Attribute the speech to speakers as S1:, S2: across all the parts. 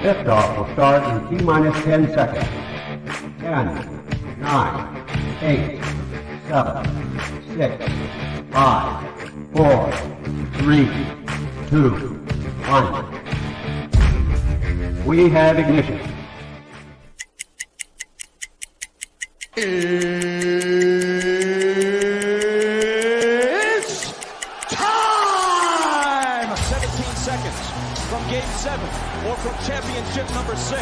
S1: Liftoff will start in T-minus 10 seconds. 10, 9, 8, 7, 6, 5, 4, 3, 2, 1. We have ignition.
S2: It's time! 17 seconds from Game 7 or from championship number 6.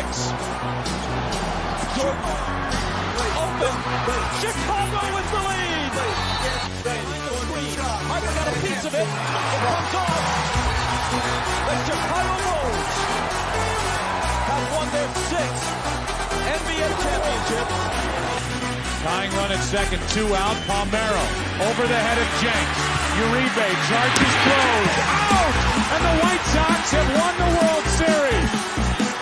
S2: Jordan open. Chicago with the lead. Harper got a piece of it. It comes off. The Chicago Bulls have won their 6th NBA championship.
S3: Tying run at second, 2 out. Palmero over the head of Jenks. Uribe charges, throws, out! And the White Sox have won the World Series.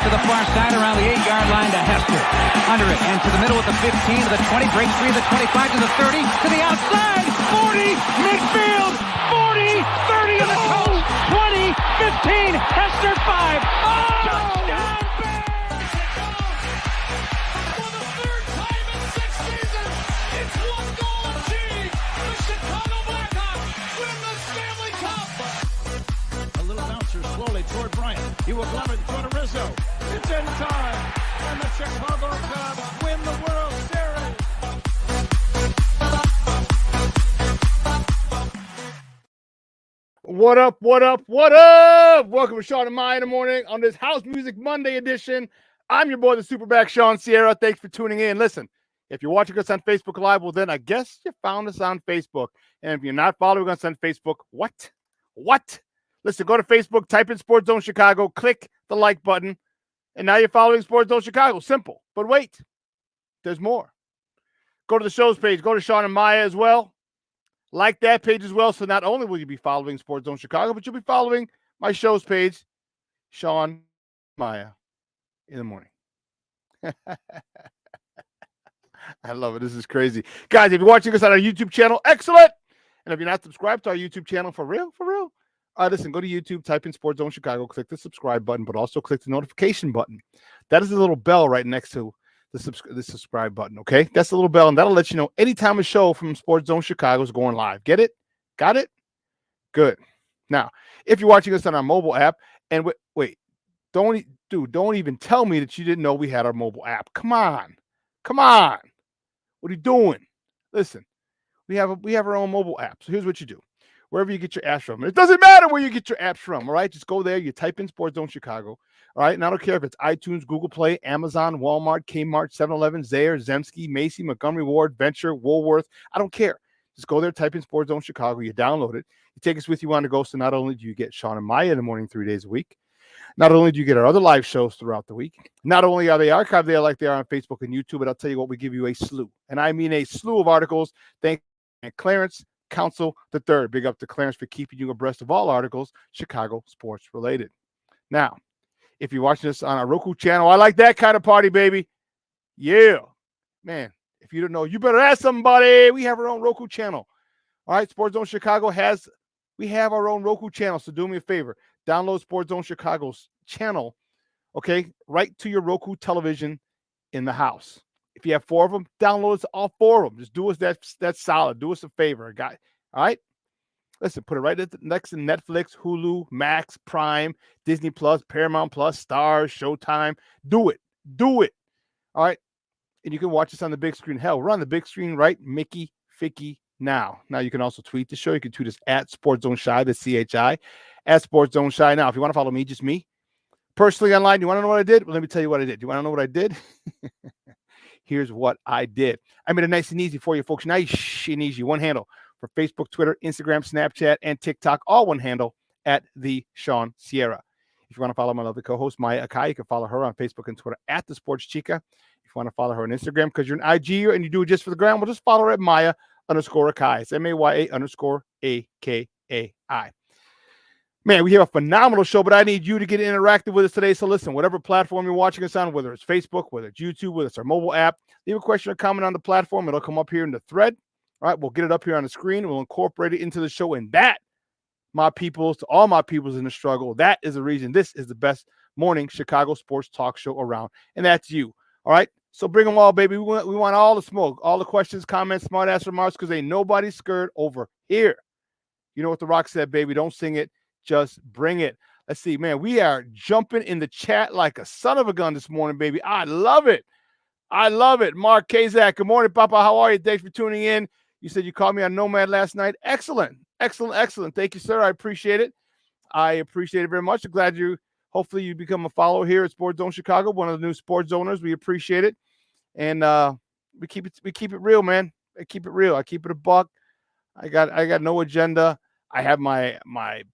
S4: To the far side around the 8-yard line to Hester. Under it and to the middle with the 15 to the 20, breaks free of the 25 to the 30, to the outside, 40, midfield, 40, 30 to the coast, 20, 15, Hester 5. Oh! Touchdown!
S2: Toward Bryant. He will glove it toward Rizzo. It's in time. And the Chicago Cubs win the World Series.
S5: What up, what up, what up? Welcome to Shawn and Maya in the morning on this House Music Monday edition. I'm your boy, the SuperBack, Shawn Sierra. Thanks for tuning in. Listen, if you're watching us on Facebook Live, well, then I guess you found us on Facebook. And if you're not following us on Facebook, what? Listen, go to Facebook, type in Sports Zone Chicago, click the like button, and now you're following Sports Zone Chicago. Simple. But wait, there's more. Go to the show's page. Go to Shawn and Maya as well. Like that page as well. So not only will you be following Sports Zone Chicago, but you'll be following my show's page, Shawn Maya in the morning. I love it. This is crazy. Guys, if you're watching us on our YouTube channel, excellent. And if you're not subscribed to our YouTube channel, for real, listen, go to YouTube, type in Sports Zone Chicago, click the subscribe button, but also click the notification button. That is the little bell right next to the subscribe button, okay? That's the little bell, and that'll let you know anytime a show from Sports Zone Chicago is going live. Get it? Got it? Good. Now, if you're watching us on our mobile app, and wait, don't even tell me that you didn't know we had our mobile app. Come on. What are you doing? Listen, we have our own mobile app. So here's what you do. Wherever you get your apps from. It doesn't matter where you get your apps from, all right? Just go there. You type in Sports Zone Chicago, all right? And I don't care if it's iTunes, Google Play, Amazon, Walmart, Kmart, 7-Eleven, Zayre, Zemsky, Macy, Montgomery Ward, Venture, Woolworth. I don't care. Just go there, type in Sports Zone Chicago. You download it. You take us with you on the go. So not only do you get Shawn and Maya in the morning 3 days a week, not only do you get our other live shows throughout the week, not only are they archived there like they are on Facebook and YouTube, but I'll tell you what, we give you a slew. And I mean a slew of articles. Thank you, Clarence Council III. Big up to Clarence for keeping you abreast of all articles Chicago sports related. Now, if you're watching this on our Roku channel, I like that kind of party, baby. Yeah. Man, if you don't know, you better ask somebody. We have our own Roku channel. All right, Sports Zone Chicago we have our own Roku channel. So do me a favor. Download Sports Zone Chicago's channel, okay, right to your Roku television in the house. If you have 4 of them, download all 4 of them. Just do us that's solid. Do us a favor, guy. All right? Listen, put it right next to Netflix, Hulu, Max, Prime, Disney Plus, Paramount Plus, Stars, Showtime. Do it. All right? And you can watch this on the big screen. Hell, we're on the big screen, right? Mickey, Ficky, now. Now you can also tweet the show. You can tweet us at Sports Zone Shy, the CHI, at Sports Zone Shy. Now, if you want to follow me, just me, personally online, you want to know what I did? Well, let me tell you what I did. You want to know what I did? Here's what I did. I made it nice and easy for you folks. Nice and easy. One handle for Facebook, Twitter, Instagram, Snapchat, and TikTok. All one handle at the Shawn Sierra. If you want to follow my lovely co-host, Maya Akai, you can follow her on Facebook and Twitter at the Sports Chica. If you want to follow her on Instagram because you're an IG and you do it just for the gram, well, just follow her at Maya_Akai. It's MAYA_AKAI. Man, we have a phenomenal show, but I need you to get interactive with us today. So listen, whatever platform you're watching us on, whether it's Facebook, whether it's YouTube, whether it's our mobile app, leave a question or comment on the platform. It'll come up here in the thread. All right, we'll get it up here on the screen. We'll incorporate it into the show. And that, my peoples, to all my peoples in the struggle, that is the reason this is the best morning Chicago sports talk show around, and that's you. All right? So bring them all, baby. We want all the smoke, all the questions, comments, smart-ass remarks, because ain't nobody scared over here. You know what The Rock said, baby. Don't sing it. Just bring it. Let's see, man. We are jumping in the chat like a son of a gun this morning, baby. I love it. I love it. Mark Kazak, good morning, Papa. How are you? Thanks for tuning in. You said you called me on Nomad last night. Excellent. Excellent. Excellent. Thank you, sir. I appreciate it. I appreciate it very much. I'm glad hopefully you become a follower here at Sports Zone Chicago, one of the new sports owners. We appreciate it. And we keep it real, man. I keep it real. I keep it a buck. I got no agenda. I have my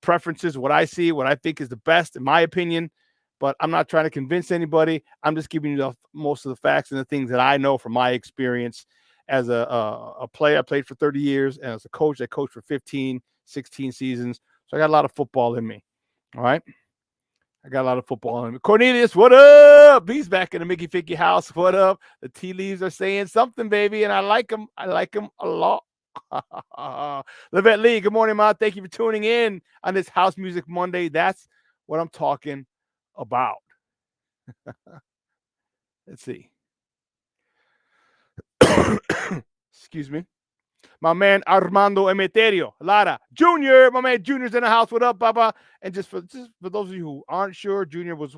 S5: preferences, what I see, what I think is the best in my opinion, but I'm not trying to convince anybody. I'm just giving you most of the facts and the things that I know from my experience as a player. I played for 30 years, and as a coach, I coached for 15, 16 seasons. So I got a lot of football in me. All right. I got a lot of football in me. Cornelius, what up? He's back in the Mickey Ficky house. What up? The tea leaves are saying something, baby, and I like them. I like them a lot. Levette Lee, good morning, Ma. Thank you for tuning in on this House Music Monday. That's what I'm talking about. Let's see. Excuse me. My man Armando Emeterio, Lara Jr. My man Junior's in the house. What up, Baba? And just for those of you who aren't sure, Junior was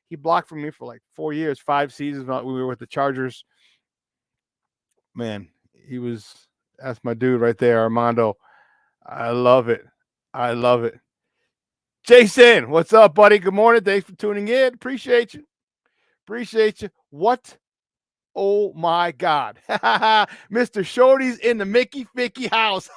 S5: he blocked from me for like 4 years, 5 seasons. We were with the Chargers. Man, that's my dude right there, Armando. I love it. I love it. Jason, what's up, buddy? Good morning. Thanks for tuning in. Appreciate you. Appreciate you. What? Oh my God. Mr. Shorty's in the Mickey Ficky house.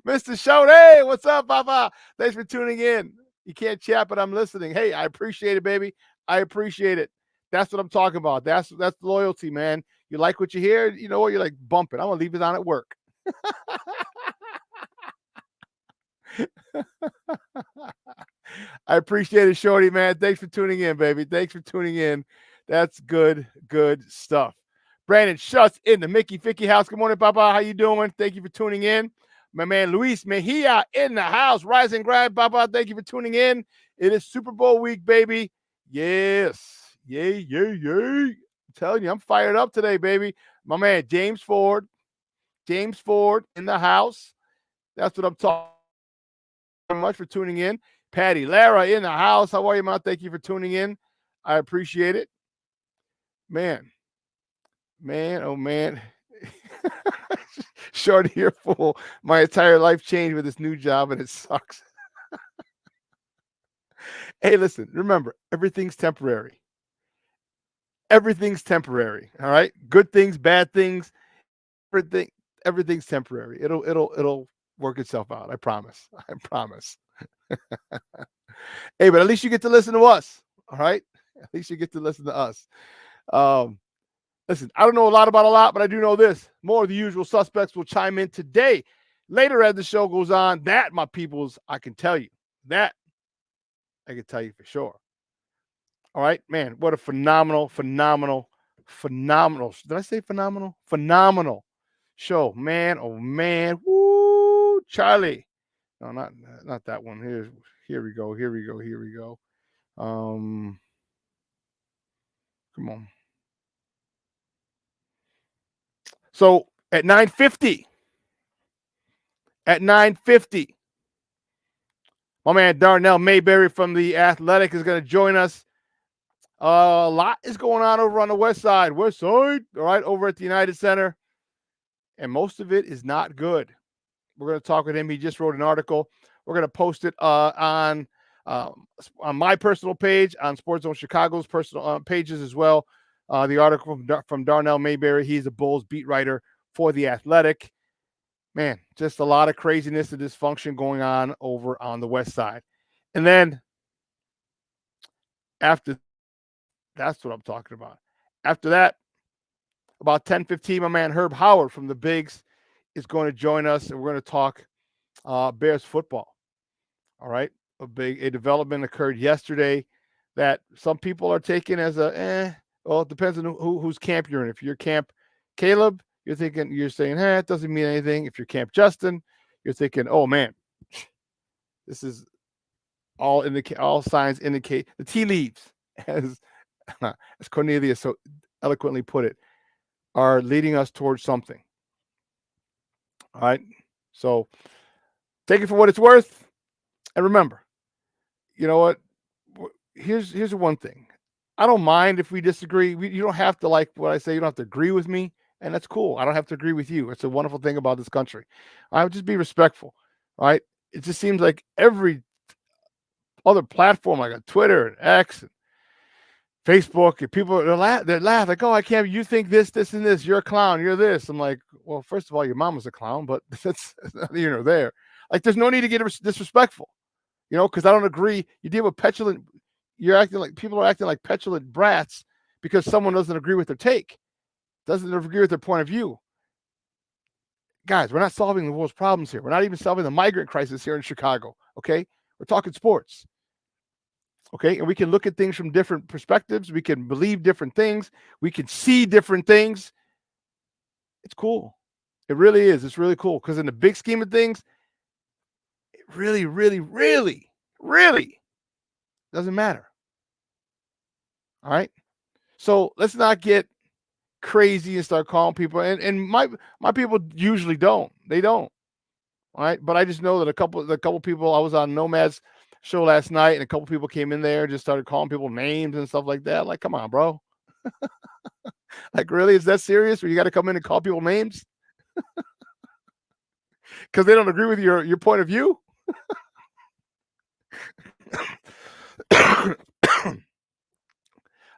S5: Mr. Shorty, what's up, Papa? Thanks for tuning in. You can't chat, but I'm listening. Hey, I appreciate it, baby. I appreciate it. That's what I'm talking about. That's loyalty, man. You like what you hear, you know what? You're like, bump it. I'm gonna leave it on at work. I appreciate it, Shorty, man. Thanks for tuning in, baby. Thanks for tuning in. That's good stuff. Brandon Schutz in the Mickey Ficky house. Good morning, Papa. How you doing? Thank you for tuning in. My man Luis Mejia in the house. Rise and grind, Papa. Thank you for tuning in. It is Super Bowl week, baby. Yes. Yay. I'm telling you, I'm fired up today, baby. My man James Ford in the house. That's what I'm talking about. Much for tuning in. Patty Lara in the house. How are you, man? Thank you for tuning in. I appreciate it. Man, oh man. Short here full. My entire life changed with this new job and it sucks. Hey, listen, remember, everything's temporary. Everything's temporary. All right. Good things, bad things, everything's temporary. It'll work itself out. I promise. Hey, but at least you get to listen to us. All right. At least you get to listen to us. Listen, I don't know a lot about a lot, but I do know this. More of the usual suspects will chime in today. Later as the show goes on, that, my peoples, I can tell you. That I can tell you for sure. All right, man, what a phenomenal. Did I say phenomenal? Phenomenal show, man. Oh, man. Woo, Charlie. No, not that one. Here we go. Come on. So at 9:50, my man Darnell Mayberry from The Athletic is going to join us. A lot is going on over on the west side, all right, over at the United Center. And most of it is not good. We're going to talk with him. He just wrote an article. We're going to post it on my personal page, on Sports Zone Chicago's personal pages as well. The article from Darnell Mayberry. He's a Bulls beat writer for The Athletic. Man, just a lot of craziness and dysfunction going on over on the west side. And then after, that's what I'm talking about. After that, about 10:15, my man Herb Howard from the Bigs is going to join us, and we're going to talk Bears football. All right. A development occurred yesterday that some people are taking as well, it depends on whose camp you're in. If you're camp Caleb, you're saying, it doesn't mean anything. If you're camp Justin, you're thinking, oh man, this is All signs indicate the tea leaves, as as Cornelius so eloquently put it, are leading us towards something. All right. So take it for what it's worth, and remember, you know what? Here's one thing. I don't mind if we disagree. You don't have to like what I say. You don't have to agree with me, and that's cool. I don't have to agree with you. It's a wonderful thing about this country. I would just be respectful. All right. It just seems like every other platform, like a Twitter and X and Facebook, and people they laugh like, "Oh, I can't. You think this, this, and this? You're a clown. You're this." I'm like, "Well, first of all, your mom was a clown, but that's neither nor there. Like, there's no need to get disrespectful, because I don't agree. You deal with petulant. You're acting like people are acting like petulant brats because someone doesn't agree with their take, doesn't agree with their point of view. Guys, we're not solving the world's problems here. We're not even solving the migrant crisis here in Chicago. Okay, we're talking sports. Okay, and we can look at things from different perspectives. We can believe different things. We can see different things. It's cool. It really is. It's really cool because in the big scheme of things, it really, really, really, really doesn't matter. All right. So let's not get crazy and start calling people. And my people usually don't. They don't. All right. But I just know that a couple people, I was on Nomad's show last night, and a couple people came in there and just started calling people names and stuff like that. Like, come on, bro. Like, really? Is that serious? Where you got to come in and call people names? Because they don't agree with your point of view?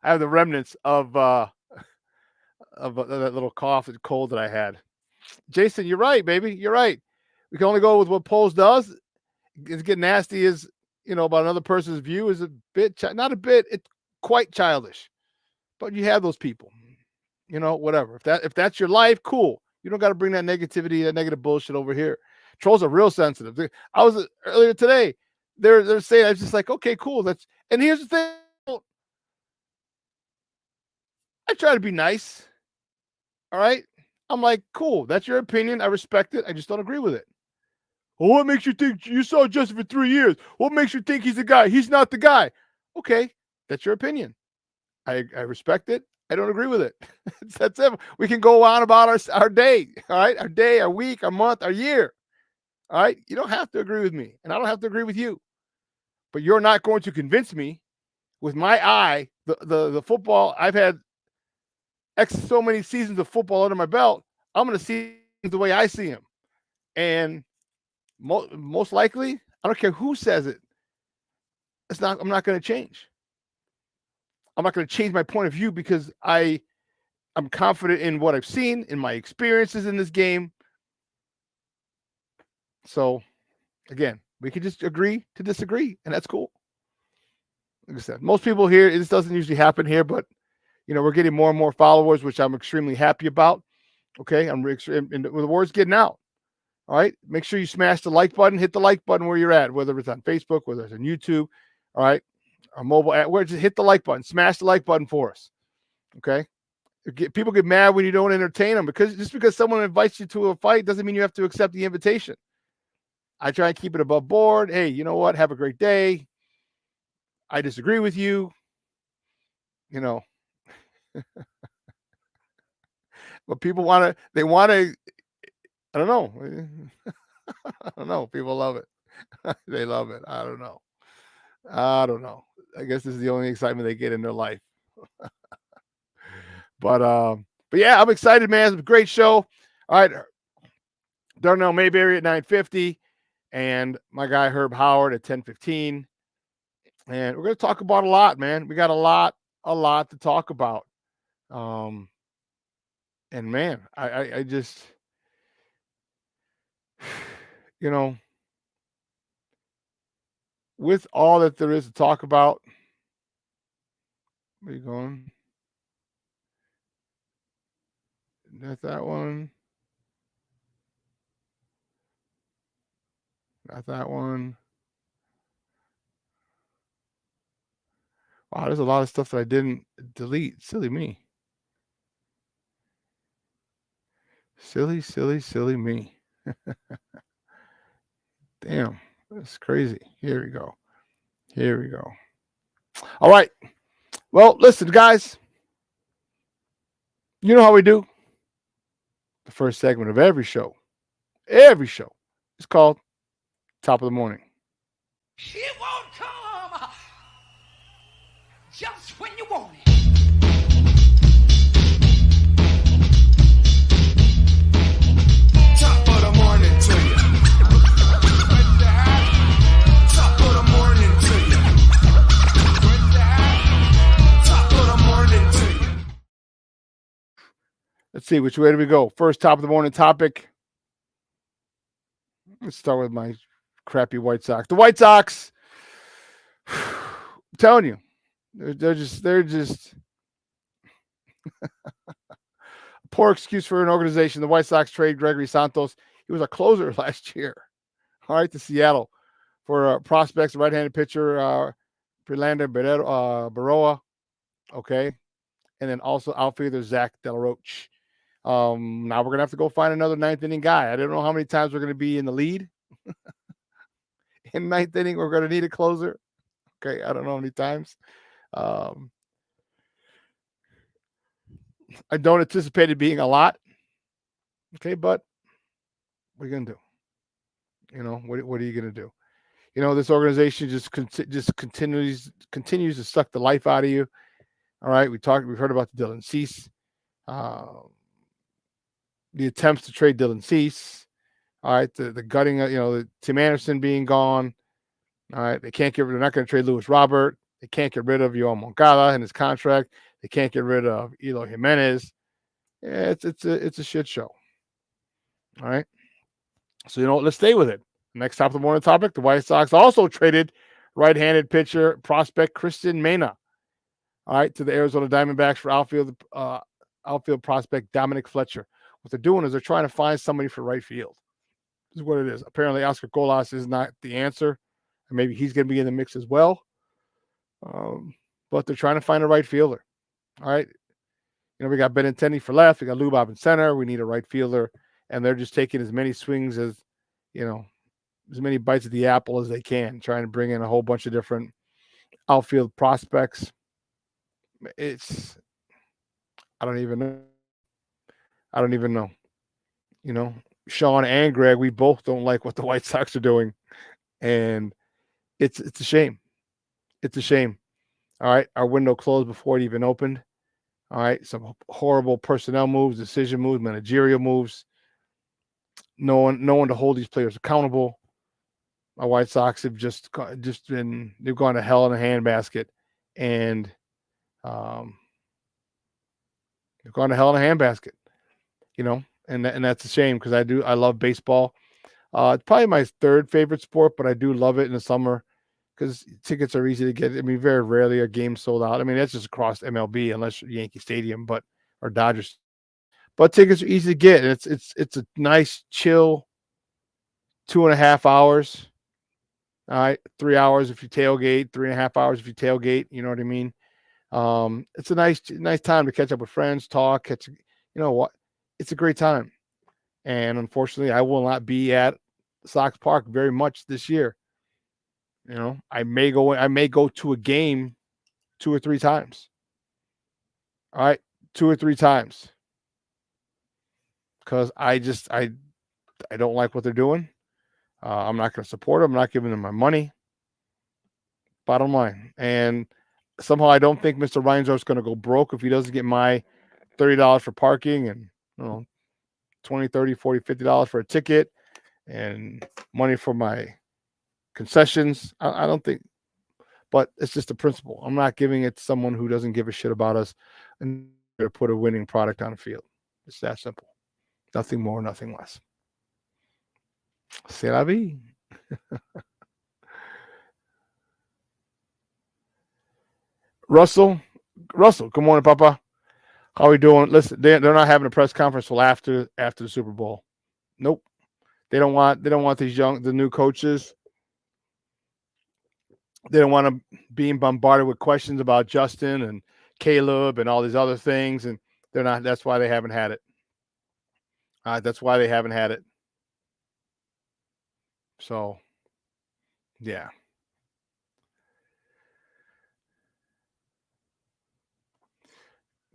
S5: I have the remnants of that little cough and cold that I had. Jason, you're right, baby. You're right. We can only go with what polls does. It's getting nasty as about another person's view is a bit, not a bit, it's quite childish. But you have those people, whatever. If that's your life, cool. You don't got to bring that negativity, that negative bullshit over here. Trolls are real sensitive. I was earlier today. They're saying, I was just like, okay, cool. And here's the thing. I try to be nice. All right. I'm like, cool. That's your opinion. I respect it. I just don't agree with it. Well, what makes you think you saw Justin for 3 years? What makes you think he's the guy? He's not the guy. Okay. That's your opinion. I respect it. I don't agree with it. That's it. We can go on about our day. All right. Our day, our week, our month, our year. All right. You don't have to agree with me, and I don't have to agree with you. But you're not going to convince me with my eye, the football. I've had so many seasons of football under my belt. I'm going to see the way I see him. And most likely, I don't care who says it. I'm not going to change. I'm not going to change my point of view because I'm confident in what I've seen, in my experiences in this game. So, again, we can just agree to disagree, and that's cool. Like I said, most people here, this doesn't usually happen here, but we're getting more and more followers, which I'm extremely happy about. Okay, and the word's getting out. All right, make sure you smash the like button, hit the like button where you're at, whether it's on Facebook, whether it's on YouTube. All right, our mobile app, where just hit the like button, smash the like button for us. Okay, people get mad when you don't entertain them just because someone invites you to a fight doesn't mean you have to accept the invitation. I try and keep it above board. Hey, you know what? Have a great day. I disagree with you. But people want to, I don't know. I don't know. People love it. They love it. I don't know. I guess this is the only excitement they get in their life. But yeah, I'm excited, man. It's a great show. All right. Darnell Mayberry at 9:50 and my guy Herb Howard at 10:15. And we're going to talk about a lot, man. We got a lot to talk about. And man, I just, with all that there is to talk about, where are you going? Not that one. Not that one. Wow, there's a lot of stuff that I didn't delete. Silly me. Silly me. Damn, that's crazy. Here we go. Here we go. All right. Well, listen, guys. You know how we do. The first segment of every show is called Top of the Morning.
S6: It won't come just when you want it.
S7: Top of the morning to you. Top of the morning to you. Top of the morning to you.
S5: Let's see, which way do we go? First top of the morning topic. Let's start with my crappy White Sox. The White Sox, I'm telling you, they're just a poor excuse for an organization. The White Sox trade Gregory Santos. He was a closer last year. All right, to Seattle for prospects, right-handed pitcher, Prelander Baroa. Okay. And then also outfielder Zach Del Roche. Now we're gonna have to go find another ninth inning guy. I don't know how many times we're gonna be in the lead. In ninth inning, we're gonna need a closer. Okay, I don't know how many times. I don't anticipate it being a lot. Okay, but what are you gonna do? You know, what are you gonna do? You know, this organization just continues to suck the life out of you. All right, we've heard about the Dylan Cease. The attempts to trade Dylan Cease. All right, the gutting, the Tim Anderson being gone. All right, they're not going to trade Luis Robert. They can't get rid of Yoel Moncada and his contract. They can't get rid of Eloy Jimenez. Yeah, it's a shit show. All right, so you know what? Let's stay with it. Next top of the morning topic: the White Sox also traded right-handed pitcher prospect Christian Mena. All right, to the Arizona Diamondbacks for outfield prospect Dominic Fletcher. What they're doing is they're trying to find somebody for right field. This is what it is. Apparently, Oscar Colas is not the answer, and maybe he's going to be in the mix as well. But they're trying to find a right fielder. All right, we got Benintendi for left. We got Lubov in center. We need a right fielder, and they're just taking as many swings as as many bites of the apple as they can, trying to bring in a whole bunch of different outfield prospects. I don't even know. Shawn and Greg, we both don't like what the White Sox are doing. And it's a shame. It's a shame. All right. Our window closed before it even opened. All right. Some horrible personnel moves, decision moves, managerial moves. No one to hold these players accountable. My White Sox have they've gone to hell in a handbasket. And they've gone to hell in a handbasket, and that's a shame because I love baseball. It's probably my third favorite sport, but I do love it in the summer because tickets are easy to get. I mean, very rarely are games sold out. I mean, that's just across MLB unless you're Yankee Stadium, or Dodgers. But tickets are easy to get, and it's a nice chill 2.5 hours. All right, 3 hours if you tailgate, 3.5 hours if you tailgate. You know what I mean? It's a nice time to catch up with friends, talk. You know what? It's a great time. And unfortunately, I will not be at Sox Park very much this year. I may go to a game 2 or 3 times. All right, 2 or 3 times. Because I don't like what they're doing. I'm not going to support them. I'm not giving them my money. Bottom line. And somehow I don't think Mr. Reinsdorf's going to go broke if he doesn't get my $30 for parking and $20, $30, $40, $50 for a ticket and money for my concessions. I don't think, but it's just a principle. I'm not giving it to someone who doesn't give a shit about us and to put a winning product on the field. It's that simple. Nothing more, nothing less. C'est la vie. Russell, good morning, Papa. How are we doing? Listen, they're not having a press conference till after the Super Bowl. Nope. They don't want the new coaches. They don't want them being bombarded with questions about Justin and Caleb and all these other things, and they're not. That's why they haven't had it. That's why they haven't had it. So, yeah.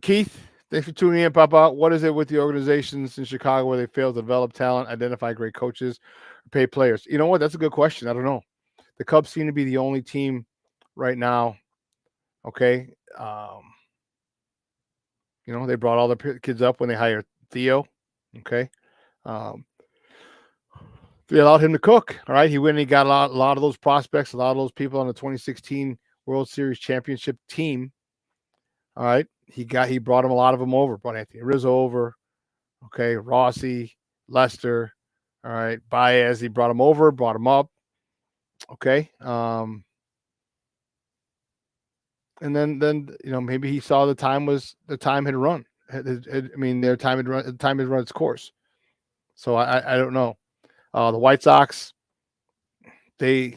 S5: Keith, thanks for tuning in, Papa. What is it with the organizations in Chicago where they fail to develop talent, identify great coaches, or pay players? You know what? That's a good question. I don't know. The Cubs seem to be the only team right now. Okay. They brought all the kids up when they hired Theo. Okay. They allowed him to cook. All right. He went and he got a lot of those prospects, a lot of those people on the 2016 World Series championship team. All right. He brought a lot of them over. Brought Anthony Rizzo over. Okay. Rossi, Lester. All right. Baez. He brought him over, brought him up. Okay. And then maybe he saw the time had run. Their time had run its course. So I don't know. The White Sox, they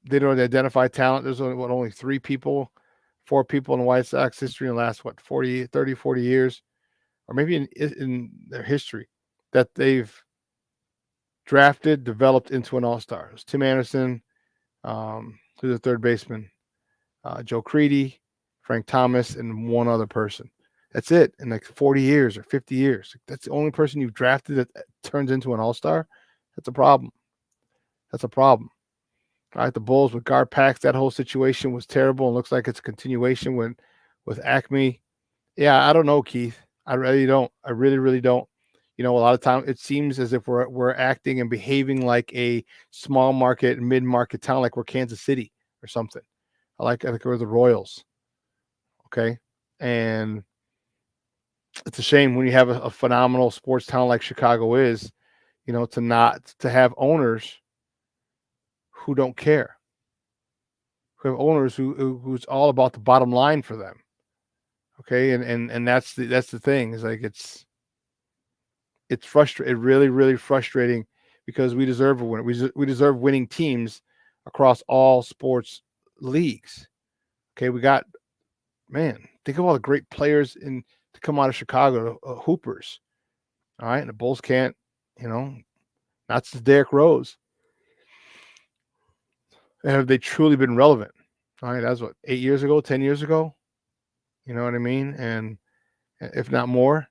S5: don't identify talent. There's only 4 people in the White Sox history in the last 40 years, or maybe in their history, that they've drafted, developed into an all-star. It was Tim Anderson, who's a third baseman, Joe Creedy, Frank Thomas, and one other person. That's it. In like 40 years or 50 years. That's the only person you've drafted that turns into an all-star. That's a problem. All right, the Bulls with Garpax, that whole situation was terrible and looks like it's a continuation with Acme. Yeah, I don't know, Keith. I really don't. I really, really don't. A lot of time it seems as if we're acting and behaving like a small market, mid-market town, like we're Kansas City or something. I think we're the Royals. Okay. And it's a shame when you have a phenomenal sports town like Chicago is, to have owners who don't care, who have owners who's all about the bottom line for them. Okay. And that's the thing, is like, it's frustrating. It really, really frustrating, because we deserve a win. We deserve winning teams across all sports leagues. Okay. Think of all the great players to come out of Chicago, hoopers. All right. And the Bulls can't, not since Derrick Rose. And have they truly been relevant? All right. That's 8 years ago, 10 years ago. You know what I mean? And if not more,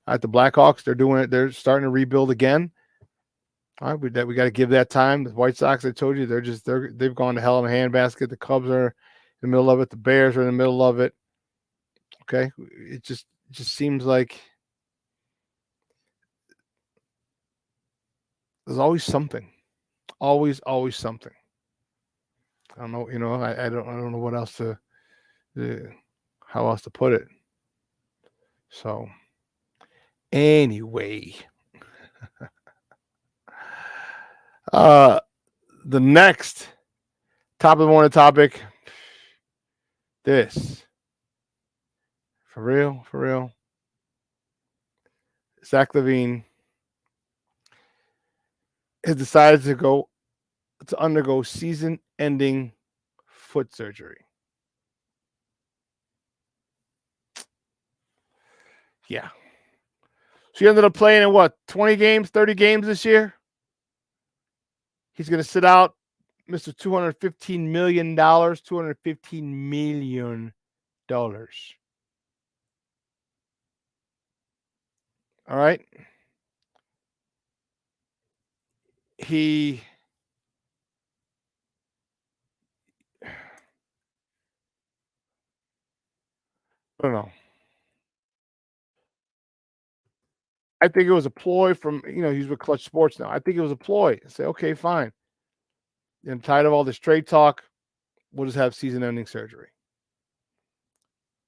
S5: at the Blackhawks, they're doing it. They're starting to rebuild again. All right. We got to give that time. The White Sox, I told you, they've gone to hell in a handbasket. The Cubs are in the middle of it. The Bears are in the middle of it. Okay. It just seems like there's always something. Always something. I don't know. I don't know what else how else to put it. So anyway, the next top of the morning topic. This for real. Zach LaVine has decided to undergo season-ending foot surgery. Yeah. So he ended up playing in 20 games, 30 games this year? He's going to sit out, Mr. $215 million. $215 million. All right. I don't know. I think it was a ploy from, he's with Clutch Sports now. I think it was a ploy. Say, okay, fine. I'm tired of all this trade talk. We'll just have season-ending surgery,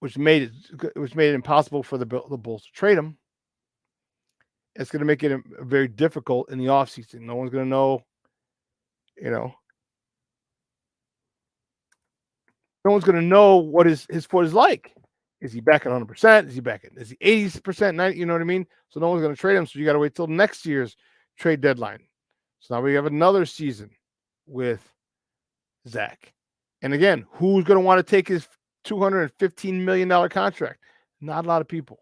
S5: which made it impossible for the Bulls to trade him. It's going to make it very difficult in the offseason. No one's going to know, no one's going to know what his foot is like. Is he back at 100%? Is he 80%? 90? You know what I mean? So no one's going to trade him. So you got to wait till next year's trade deadline. So now we have another season with Zach. And again, who's going to want to take his $215 million contract? Not a lot of people.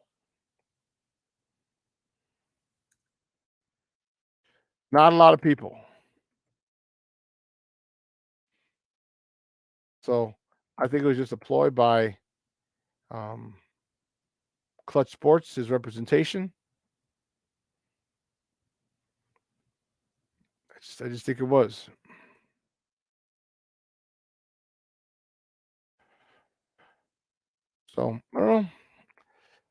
S5: Not a lot of people. So I think it was just a ploy by Clutch Sports, his representation. I just think it was. So I don't know.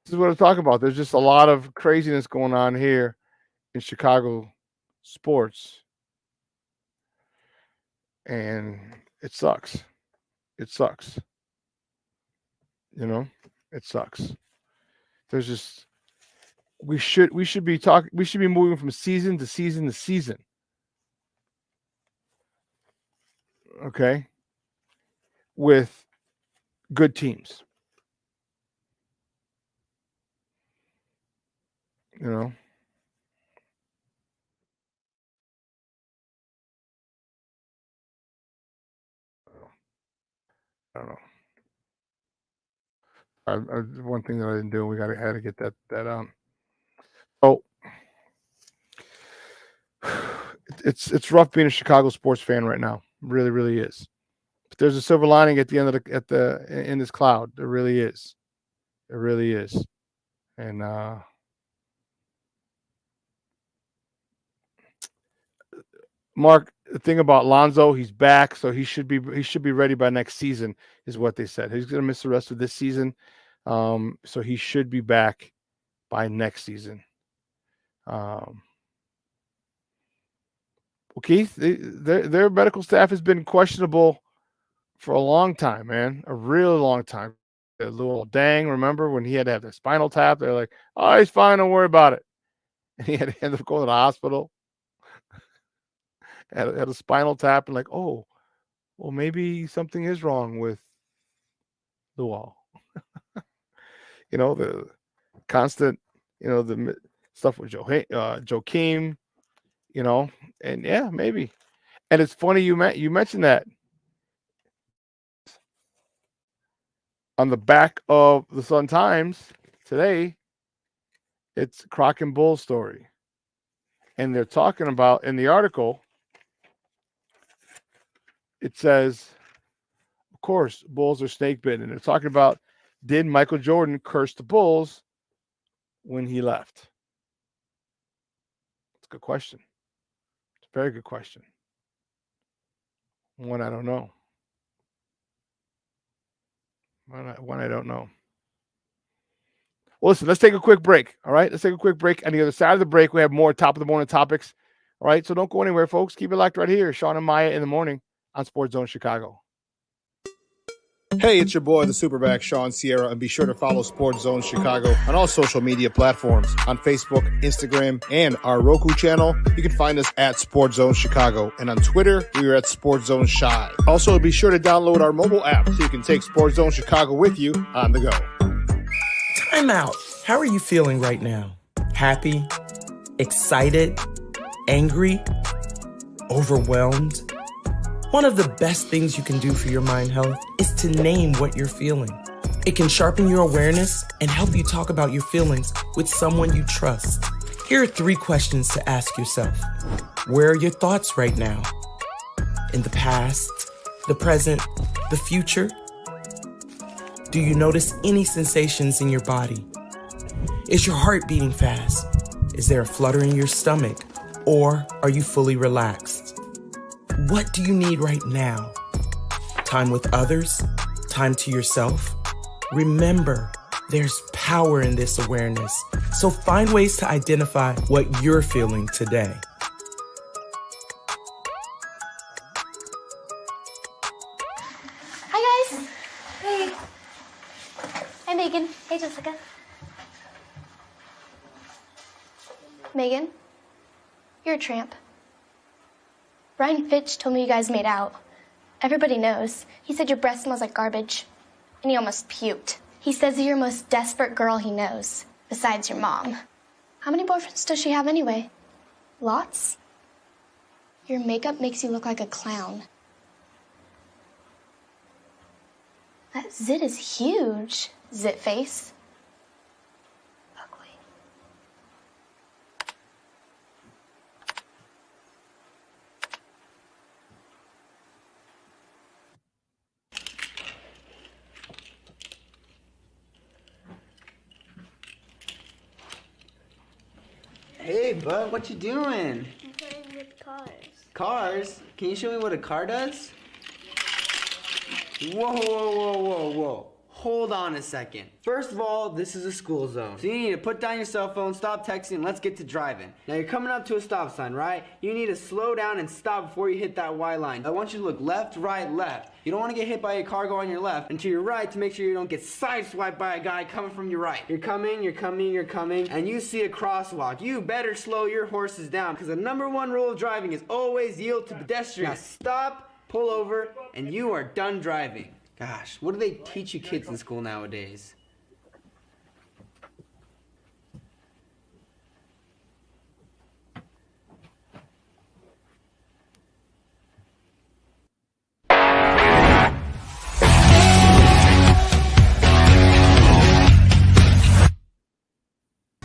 S5: This is what I'm talking about. There's just a lot of craziness going on here in Chicago sports, and it sucks. It sucks. You know, it sucks. There's just we should be talking. We should be moving from season to season to season. Okay, with good teams. You know. I don't know. One thing that I didn't do, had to get that Oh, it's rough being a Chicago sports fan right now. Really, really is. But there's a silver lining at the end of in this cloud. There really is. There really is. And Mark, the thing about Lonzo, he's back, so he should be ready by next season, is what they said. He's going to miss the rest of this season, so he should be back by next season. Well, Keith, their medical staff has been questionable for a long time, man, a really long time. A little dang, remember when he had to have the spinal tap? They're like, "Oh, he's fine, don't worry about it." And he had to end up going to the hospital, had a spinal tap, and like, oh, well, maybe something is wrong with Luol. The constant, the stuff with Joakim, and yeah, maybe. And it's funny you mentioned that on the back of the Sun Times today. It's Croc and Bull story, and they're talking about in the article. It says, of course, bulls are snake bitten. And they're talking about, did Michael Jordan curse the bulls when he left? It's a good question. It's a very good question. One I don't know. One I don't know. Well, listen, let's take a quick break. All right, let's take a quick break. On the other side of the break, we have more top of the morning topics. All right, so don't go anywhere, folks. Keep it locked right here. Shawn and Maya in the morning on Sports Zone Chicago.
S8: Hey, it's your boy, the SuperBack, Shawn Sierra, and be sure to follow Sports Zone Chicago on all social media platforms, on Facebook, Instagram, and our Roku channel. You can find us at Sports Zone Chicago, and on Twitter, we are at Sports Zone Shy. Also, be sure to download our mobile app so you can take Sports Zone Chicago with you on the go.
S9: Time out. How are you feeling right now? Happy? Excited? Angry? Overwhelmed? One of the best things you can do for your mind health is to name what you're feeling. It can sharpen your awareness and help you talk about your feelings with someone you trust. Here are 3 questions to ask yourself. Where are your thoughts right now? In the past, the present, the future? Do you notice any sensations in your body? Is your heart beating fast? Is there a flutter in your stomach? Or are you fully relaxed? What do you need right now? Time with others? Time to yourself? Remember, there's power in this awareness. So find ways to identify what you're feeling today.
S10: Hi, guys. Hey. Hi, Megan. Hey, Jessica. Megan, you're a tramp. Brian Fitch told me you guys made out. Everybody knows. He said your breath smells like garbage. And he almost puked. He says you're the most desperate girl he knows, besides your mom. How many boyfriends does she have anyway? Lots? Your makeup makes you look like a clown. That zit is huge, zit face. Ugly.
S11: Hey, bud, what you doing?
S10: I'm playing with cars.
S11: Cars? Can you show me what a car does? Whoa, whoa, whoa, whoa, whoa. Hold on a second. First of all, this is a school zone. So you need to put down your cell phone, stop texting, and let's get to driving. Now you're coming up to a stop sign, right? You need to slow down and stop before you hit that Y line. I want you to look left, right, left. You don't want to get hit by a car going on your left and to your right to make sure you don't get sideswiped by a guy coming from your right. You're coming, and you see a crosswalk. You better slow your horses down because the #1 rule of driving is always yield to pedestrians. Now stop, pull over, and you are done driving. Gosh, what do they teach you kids in school nowadays?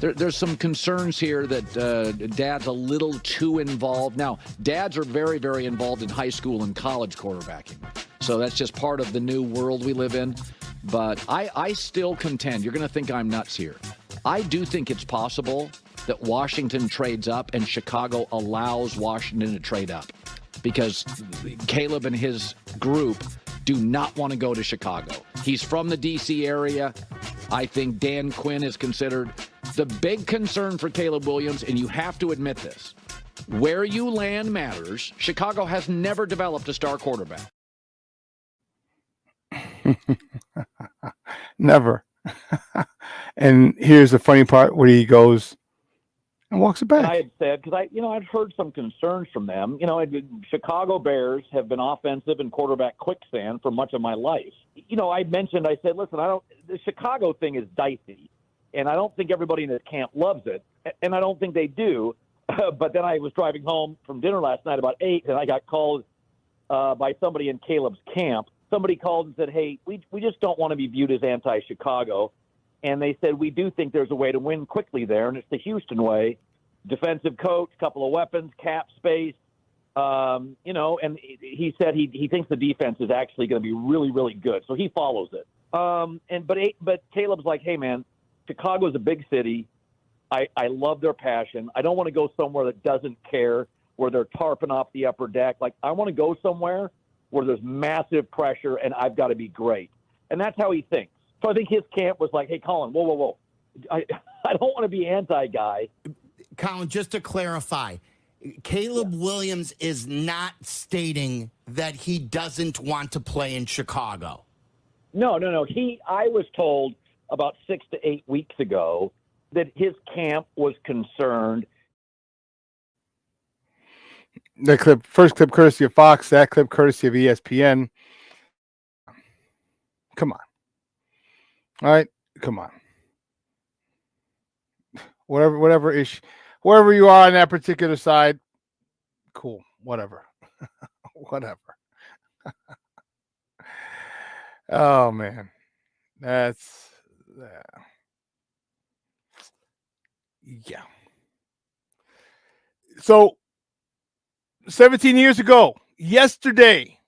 S12: There's some concerns here that Dad's a little too involved. Now, dads are very, very involved in high school and college quarterbacking. So that's just part of the new world we live in. But I still contend, you're going to think I'm nuts here. I do think it's possible that Washington trades up and Chicago allows Washington to trade up because Caleb and his group do not want to go to Chicago. He's from the D.C. area. I think Dan Quinn is considered the big concern for Caleb Williams, and you have to admit this. Where you land matters. Chicago has never developed a star quarterback.
S5: Never. And here's the funny part where he goes and walks it back.
S13: And I had said, because I'd heard some concerns from them. Chicago Bears have been offensive and quarterback quicksand for much of my life. I said, listen, the Chicago thing is dicey, and I don't think everybody in this camp loves it, and I don't think they do. But then I was driving home from dinner last night about 8, and I got called by somebody in Caleb's camp. Somebody called and said, hey, we just don't want to be viewed as anti-Chicago. And they said, we do think there's a way to win quickly there, and it's the Houston way. Defensive coach, couple of weapons, cap space. And he said he thinks the defense is actually going to be really, really good. So he follows it. But Caleb's like, hey, man, Chicago's a big city. I love their passion. I don't want to go somewhere that doesn't care, where they're tarping off the upper deck. Like, I want to go somewhere where there's massive pressure and I've got to be great. And that's how he thinks. So I think his camp was like, hey, Colin, whoa. I don't want to be anti-guy.
S14: Colin, just to clarify, Caleb Williams is not stating that he doesn't want to play in Chicago.
S13: No. I was told about 6 to 8 weeks ago that his camp was concerned.
S5: The first clip courtesy of Fox, that clip courtesy of ESPN. Come on. All right, come on. Whatever issue, wherever you are on that particular side, cool. Whatever. Whatever. Oh man, that's yeah. So 17 years ago, yesterday,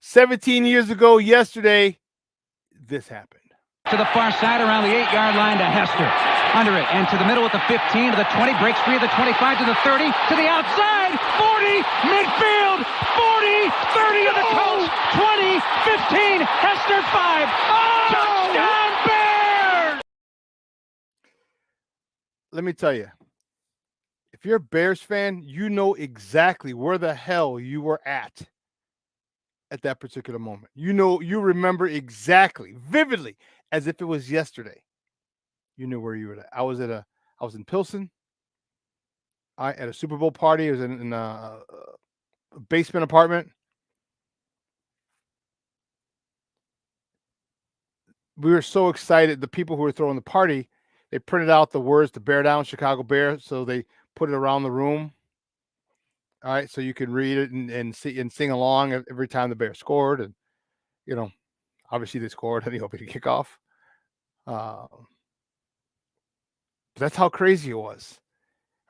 S5: 17 years ago, yesterday, this happened.
S4: To the far side around the 8-yard line to Hester. Under it and to the middle at the 15 to the 20. Breaks free of the 25 to the 30 to the outside. 40 midfield. 40 30 to the coast. 20 15. Hester 5. Oh! Touchdown Bears!
S5: Let me tell you, if you're a Bears fan, you know exactly where the hell you were at that particular moment. You remember exactly, vividly, as if it was yesterday. You knew where you were at. I was in Pilsen. At a Super Bowl party. I was in a basement apartment. We were so excited. The people who were throwing the party, they printed out the words to bear down Chicago Bears, so they put it around the room. All right, so you can read it and see and sing along every time the Bears scored, and obviously they scored on the opening kickoff. That's how crazy it was.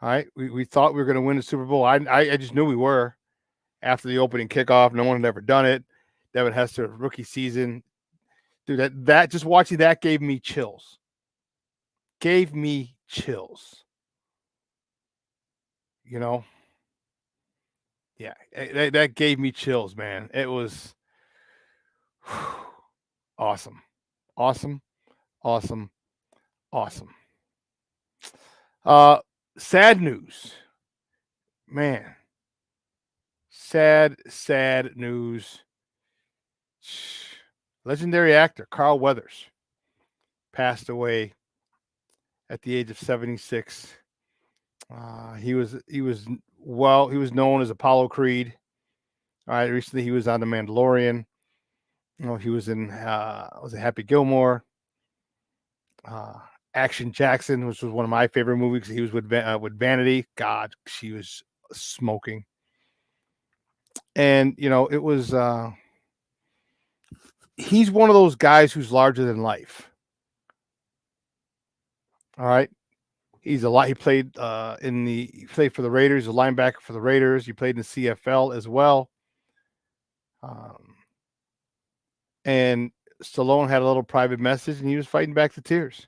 S5: All right, we thought we were going to win the Super Bowl. I just knew we were after the opening kickoff. No one had ever done it. Devin Hester, rookie season, dude. That just watching that gave me chills. Gave me chills. You know, yeah, that gave me chills, man. It was awesome, awesome, awesome, awesome. Uh, sad news, man. Sad news. Legendary actor Carl Weathers passed away at the age of 76. He was known as Apollo Creed. All right, recently he was on The Mandalorian. You know, he was in was it Happy Gilmore, uh, Action Jackson, which was one of my favorite movies. He was with Vanity. God, she was smoking, and you know it was. He's one of those guys who's larger than life. All right, he's a lot. He played he played for the Raiders, a linebacker for the Raiders. He played in the CFL as well. Um, and Stallone had a little private message, and he was fighting back the tears.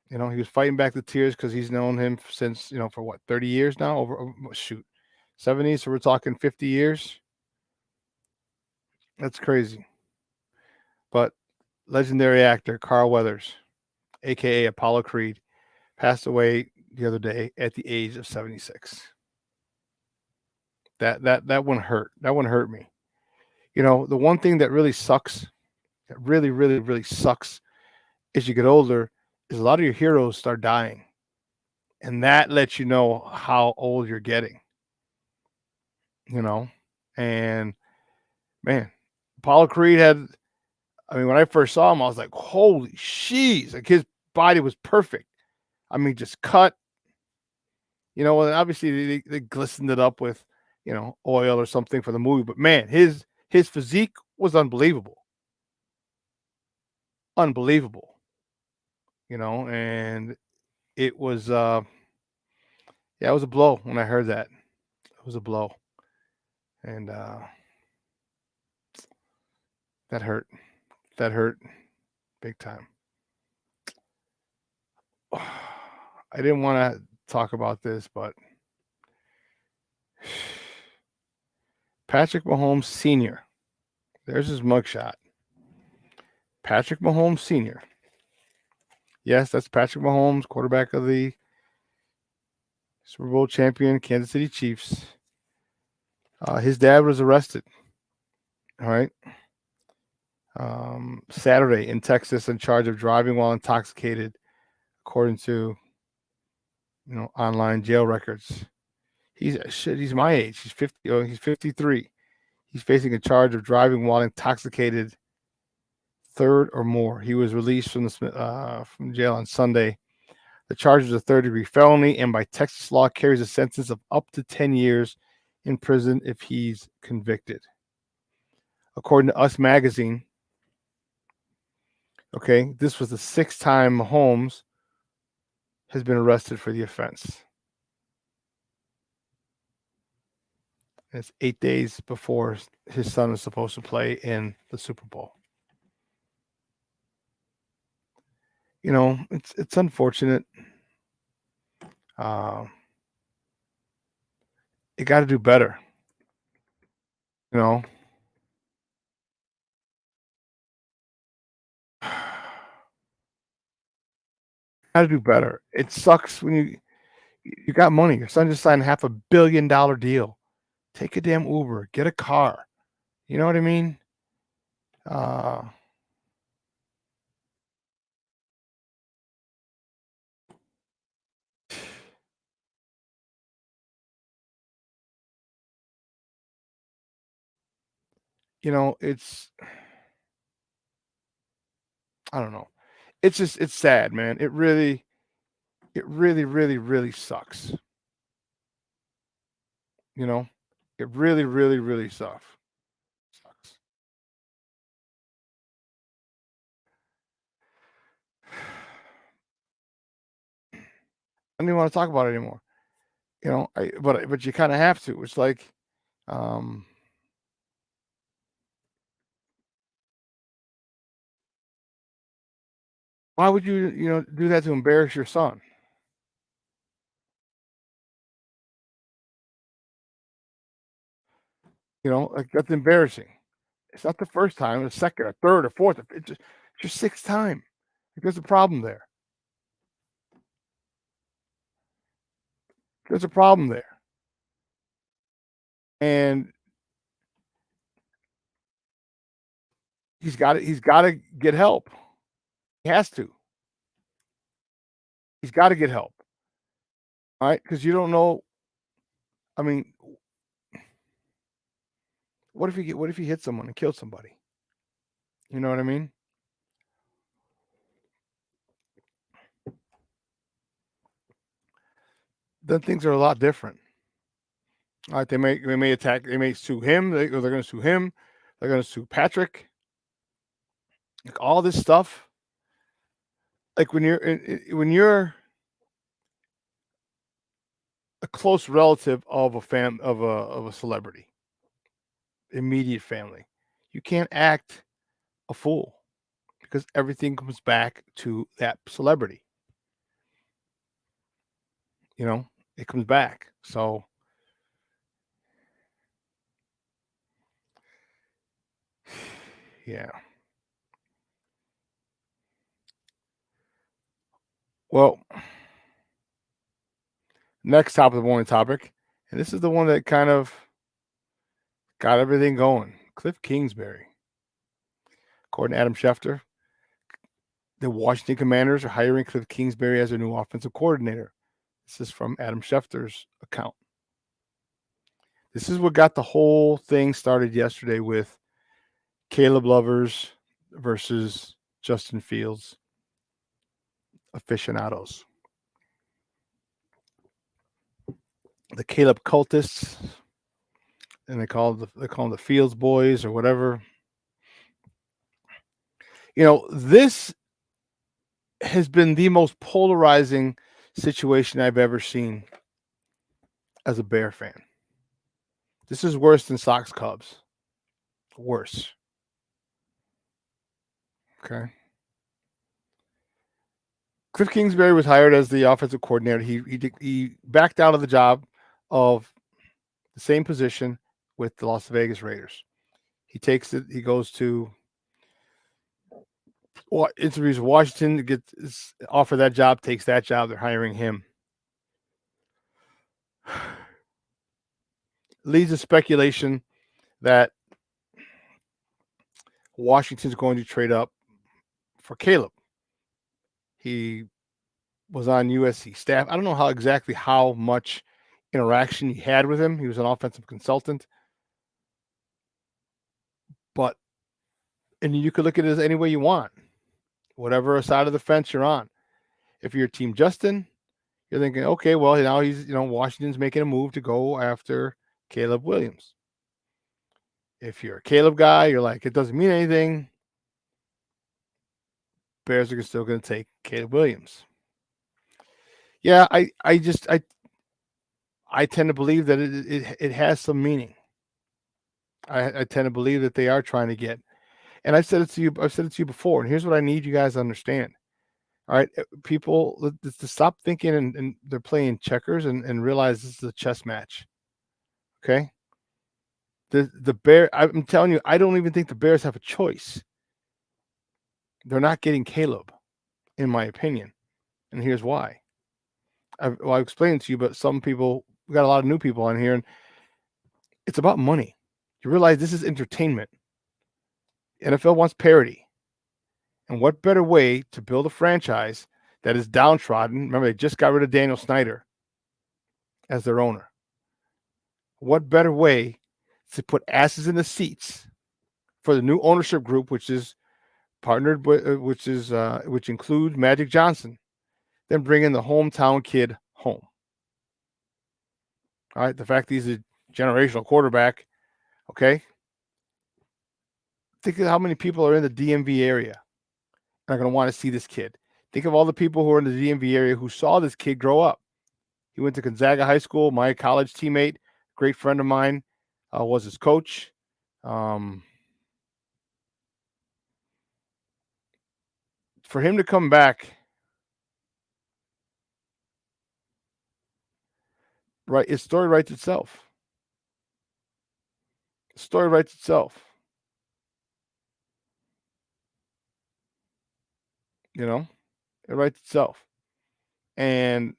S5: You know, he was fighting back the tears because he's known him since, you know, for what, 30 years now? Shoot, 70, so we're talking 50 years. That's crazy. But legendary actor Carl Weathers, aka Apollo Creed, passed away the other day at the age of 76. That one hurt. That one hurt me. You know, the one thing that really sucks, that really sucks as you get older, is a lot of your heroes start dying. And that lets you know how old you're getting. You know? And man, Apollo Creed had, I mean, when I first saw him, I was like, holy sheesh. Like his body was perfect. I mean, just cut, you know, and obviously they glistened it up with, you know, oil or something for the movie. But man, his physique was unbelievable. Unbelievable. You know, and it was yeah, it was a blow when I heard that. It was a blow. And that hurt. That hurt big time. I didn't want to talk about this, but Patrick Mahomes Sr. There's his mugshot. Patrick Mahomes Sr. Yes, that's Patrick Mahomes, quarterback of the Super Bowl champion Kansas City Chiefs. His dad was arrested. All right. Saturday in Texas in charge of driving while intoxicated, according to, you know, online jail records. He's my age. He's 50. Oh, he's 53. He's facing a charge of driving while intoxicated, third or more. He was released from jail on Sunday. The charge is a third-degree felony, and by Texas law carries a sentence of up to 10 years in prison if he's convicted. According to Us Magazine, okay, this was the sixth time Mahomes has been arrested for the offense. It's 8 days before his son is supposed to play in the Super Bowl. You know, it's unfortunate. You got to do better. You know, got to do better. It sucks when you got money. Your son just signed $500 million deal. Take a damn Uber. Get a car. You know what I mean? Uh, you know, I don't know. It's sad, man. It really sucks. You know, it really sucks. I don't even want to talk about it anymore. You know, but you kind of have to. It's like, um, why would you do that to embarrass your son? Like that's embarrassing. It's not the first time, the second, or third, or fourth. It's your sixth time. There's a problem there. There's a problem there. And he's got to get help. He has to. He's got to get help. All right, because you don't know. I mean, what if he hits someone and kills somebody? You know what I mean? Then things are a lot different. All right, they may attack. They may sue him. They're going to sue him. They're going to sue Patrick. Like all this stuff. Like when you're a close relative of a celebrity, immediate family, you can't act a fool because everything comes back to that celebrity. It comes back. So yeah. Well, next top of the morning topic, and this is the one that kind of got everything going. Cliff Kingsbury. According to Adam Schefter, the Washington Commanders are hiring Cliff Kingsbury as their new offensive coordinator. This is from Adam Schefter's account. This is what got the whole thing started yesterday with Caleb Lovers versus Justin Fields aficionados. The Caleb cultists, and they call them the Fields boys or whatever. This has been the most polarizing situation I've ever seen as a Bear fan. This is worse than Sox Cubs. Worse. Okay. Cliff Kingsbury was hired as the offensive coordinator. He backed out of the job of the same position with the Las Vegas Raiders. He takes it. He goes to interviews Washington, gets offered that job, takes that job. They're hiring him. Leads to speculation that Washington's going to trade up for Caleb. He was on USC staff. I don't know exactly how much interaction he had with him. He was an offensive consultant. And you could look at it as any way you want. Whatever side of the fence you're on. If you're Team Justin, you're thinking, okay, well, now he's, Washington's making a move to go after Caleb Williams. If you're a Caleb guy, you're like, it doesn't mean anything. Bears are still going to take Caleb Williams. Yeah, I tend to believe that it has some meaning. I tend to believe that they are trying to get, and I've said it to you before, and here's what I need you guys to understand. All right, people, to stop thinking and they're playing checkers and realize this is a chess match. Okay? The Bear, I'm telling you, I don't even think the Bears have a choice. They're not getting Caleb, in my opinion. And here's why. I've explained it to you, but some people, we got a lot of new people on here, and it's about money. You realize this is entertainment. NFL wants parity. And what better way to build a franchise that is downtrodden? Remember, they just got rid of Daniel Snyder as their owner. What better way to put asses in the seats for the new ownership group, which is partnered with, which includes Magic Johnson, than bringing the hometown kid home? All right, the fact that he's a generational quarterback, okay? Think of how many people are in the DMV area and are going to want to see this kid. Think of all the people who are in the DMV area who saw this kid grow up. He went to Gonzaga High School. My college teammate, great friend of mine, was his coach. For him to come back, right, his story writes itself. The story writes itself. You know, it writes itself. And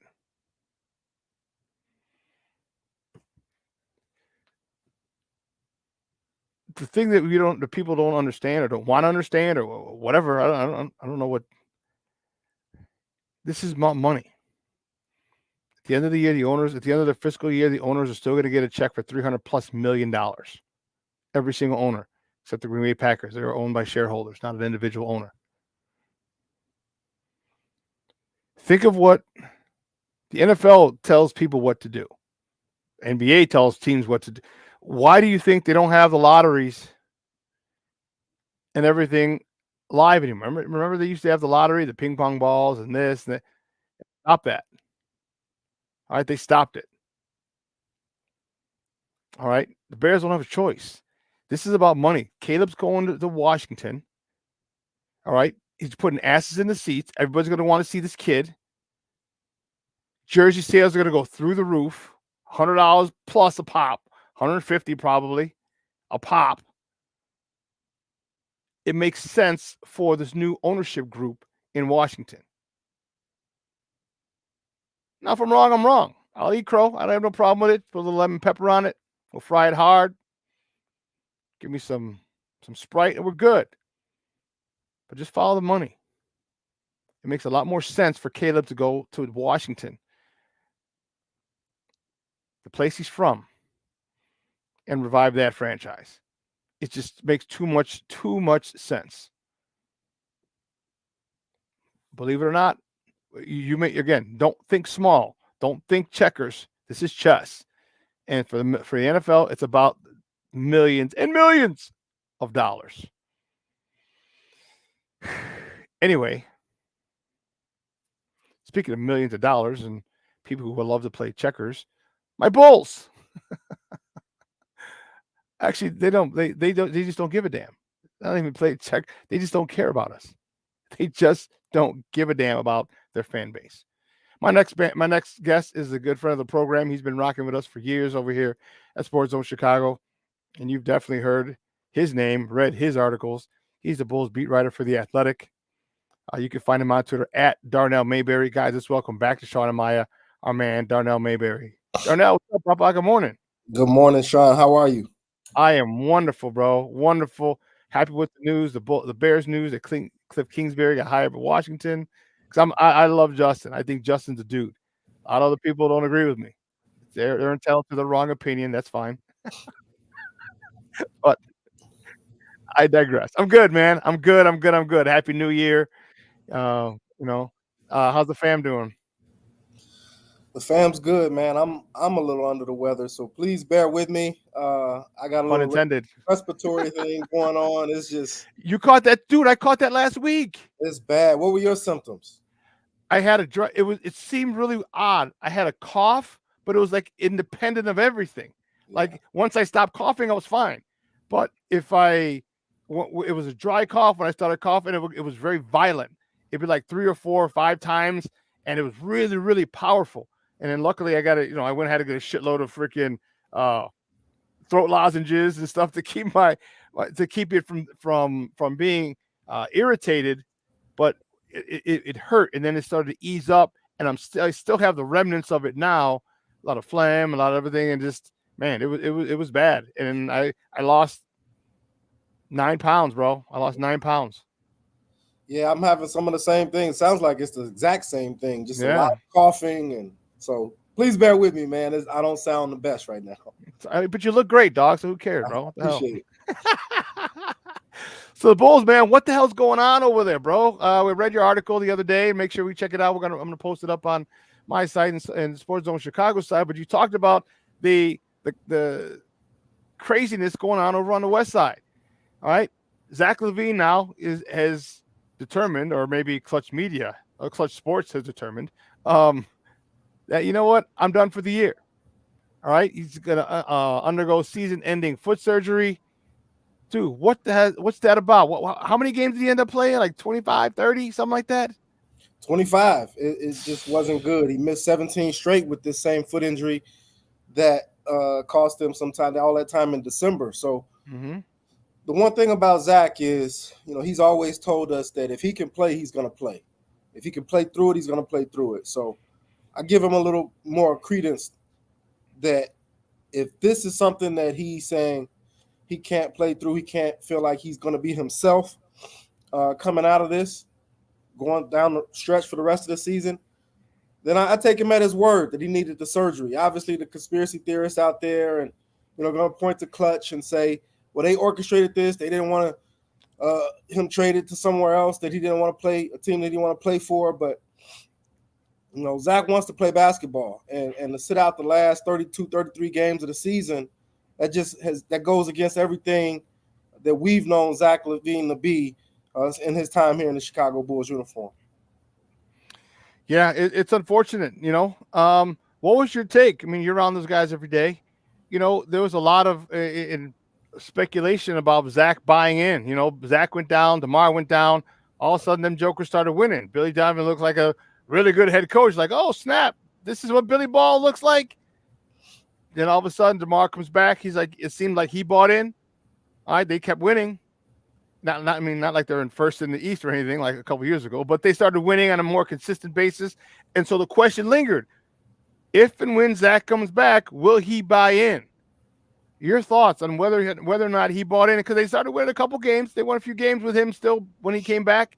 S5: the thing that the people don't understand or don't want to understand or whatever, I don't know what. This is about money. At the end of the year, at the end of the fiscal year, the owners are still going to get a check for $300+ million. Every single owner, except the Green Bay Packers. They are owned by shareholders, not an individual owner. Think of what the NFL tells people what to do. NBA tells teams what to do. Why do you think they don't have the lotteries and everything live anymore? Remember they used to have the lottery, the ping pong balls and this and that. Stop that. All right, they stopped it. All right, the Bears don't have a choice. This is about money. Caleb's going to Washington. All right, he's putting asses in the seats. Everybody's going to want to see this kid. Jersey sales are going to go through the roof. $100 plus a pop. $150 probably a pop. It makes sense for this new ownership group in Washington. Now, if I'm wrong, I'm wrong. I'll eat crow. I don't have no problem with it. Put a little lemon pepper on it. We'll fry it hard. Give me some Sprite, and we're good. But just follow the money. It makes a lot more sense for Caleb to go to Washington, the place he's from, and revive that franchise. It just makes too much sense. Believe it or not, you may, again, don't think small. Don't think checkers. This is chess. And for the NFL, it's about millions and millions of dollars. Anyway, speaking of millions of dollars and people who would love to play checkers, my Bulls. Actually, they just don't give a damn. They don't even play check. They just don't care about us. They just don't give a damn about their fan base. My next guest is a good friend of the program. He's been rocking with us for years over here at Sports Zone Chicago, and you've definitely heard his name, read his articles. He's the Bulls beat writer for The Athletic. You can find him on Twitter at Darnell Mayberry. Guys, let's welcome back to Shawn and Maya, our man Darnell Mayberry. Darnell, what's up, Papa? Good morning.
S15: Good morning, Shawn. How are you?
S5: I am wonderful, bro. Wonderful. Happy with the news, the Bears news that Cliff Kingsbury got hired by Washington. Because I love Justin. I think Justin's a dude. A lot of other people don't agree with me. They're entitled to the wrong opinion. That's fine. But I digress. I'm good, man. I'm good. Happy New Year. How's the fam doing?
S15: The fam's good, man. I'm a little under the weather, so please bear with me. I got a little respiratory thing going on. It's just
S5: you caught that, dude. I caught that last week.
S15: It's bad. What were your symptoms?
S5: I had it seemed really odd. I had a cough, but it was like independent of everything. Yeah. Like once I stopped coughing, I was fine. But it was a dry cough when I started coughing. It was very violent. It'd be like 3 or 4 or 5 times, and it was really, really powerful. And then luckily I got I went and had to get a shitload of freaking throat lozenges and stuff to keep it from being irritated, but it hurt, and then it started to ease up, and I still have the remnants of it now, a lot of phlegm, a lot of everything, and just man, it was bad, and I lost 9 pounds, bro. I lost 9 pounds.
S15: Yeah, I'm having some of the same things. Sounds like it's the exact same thing, just a lot of coughing, and so please bear with me, man. I don't sound the best right now.
S5: But you look great, dog. So who cares, bro?
S15: Appreciate it.
S5: So the Bulls, man, what the hell's going on over there, bro? We read your article the other day. Make sure we check it out. I'm gonna post it up on my site and Sports Zone Chicago side. But you talked about the craziness going on over on the West Side. All right, Zach LaVine now has determined, or maybe Clutch Media or Clutch Sports has determined, that you know what, I'm done for the year. All right, he's gonna undergo season-ending foot surgery. Dude, what's that about? How many games did he end up playing? Like 25, 30, something like that?
S15: 25. It just wasn't good. He missed 17 straight with this same foot injury that cost them some time, all that time in December. So
S5: Mm-hmm.
S15: the one thing about Zach is, he's always told us that if he can play, he's going to play. If he can play through it, he's going to play through it. So I give him a little more credence that if this is something that he's saying he can't play through, he can't feel like he's going to be himself coming out of this, going down the stretch for the rest of the season, then I take him at his word that he needed the surgery. Obviously, the conspiracy theorists out there and going to point to Clutch and say, well, they orchestrated this. They didn't want him traded to somewhere else, that he didn't want to play a team that he didn't want to play for. But Zach wants to play basketball, and to sit out the last 32, 33 games of the season, that goes against everything that we've known Zach LaVine to be in his time here in the Chicago Bulls uniform.
S5: Yeah, it's unfortunate, What was your take? I mean, you're around those guys every day. There was a lot of in speculation about Zach buying in. Zach went down, DeMar went down. All of a sudden, them jokers started winning. Billy Donovan looked like a really good head coach. Like, oh, snap, this is what Billy Ball looks like. Then all of a sudden, DeMar comes back. He's like, it seemed like he bought in. All right, they kept winning. Not like they're in first in the East or anything like a couple years ago, but they started winning on a more consistent basis. And so the question lingered, if and when Zach comes back, will he buy in? Your thoughts on whether or not he bought in? Because they started winning a couple games. They won a few games with him still when he came back.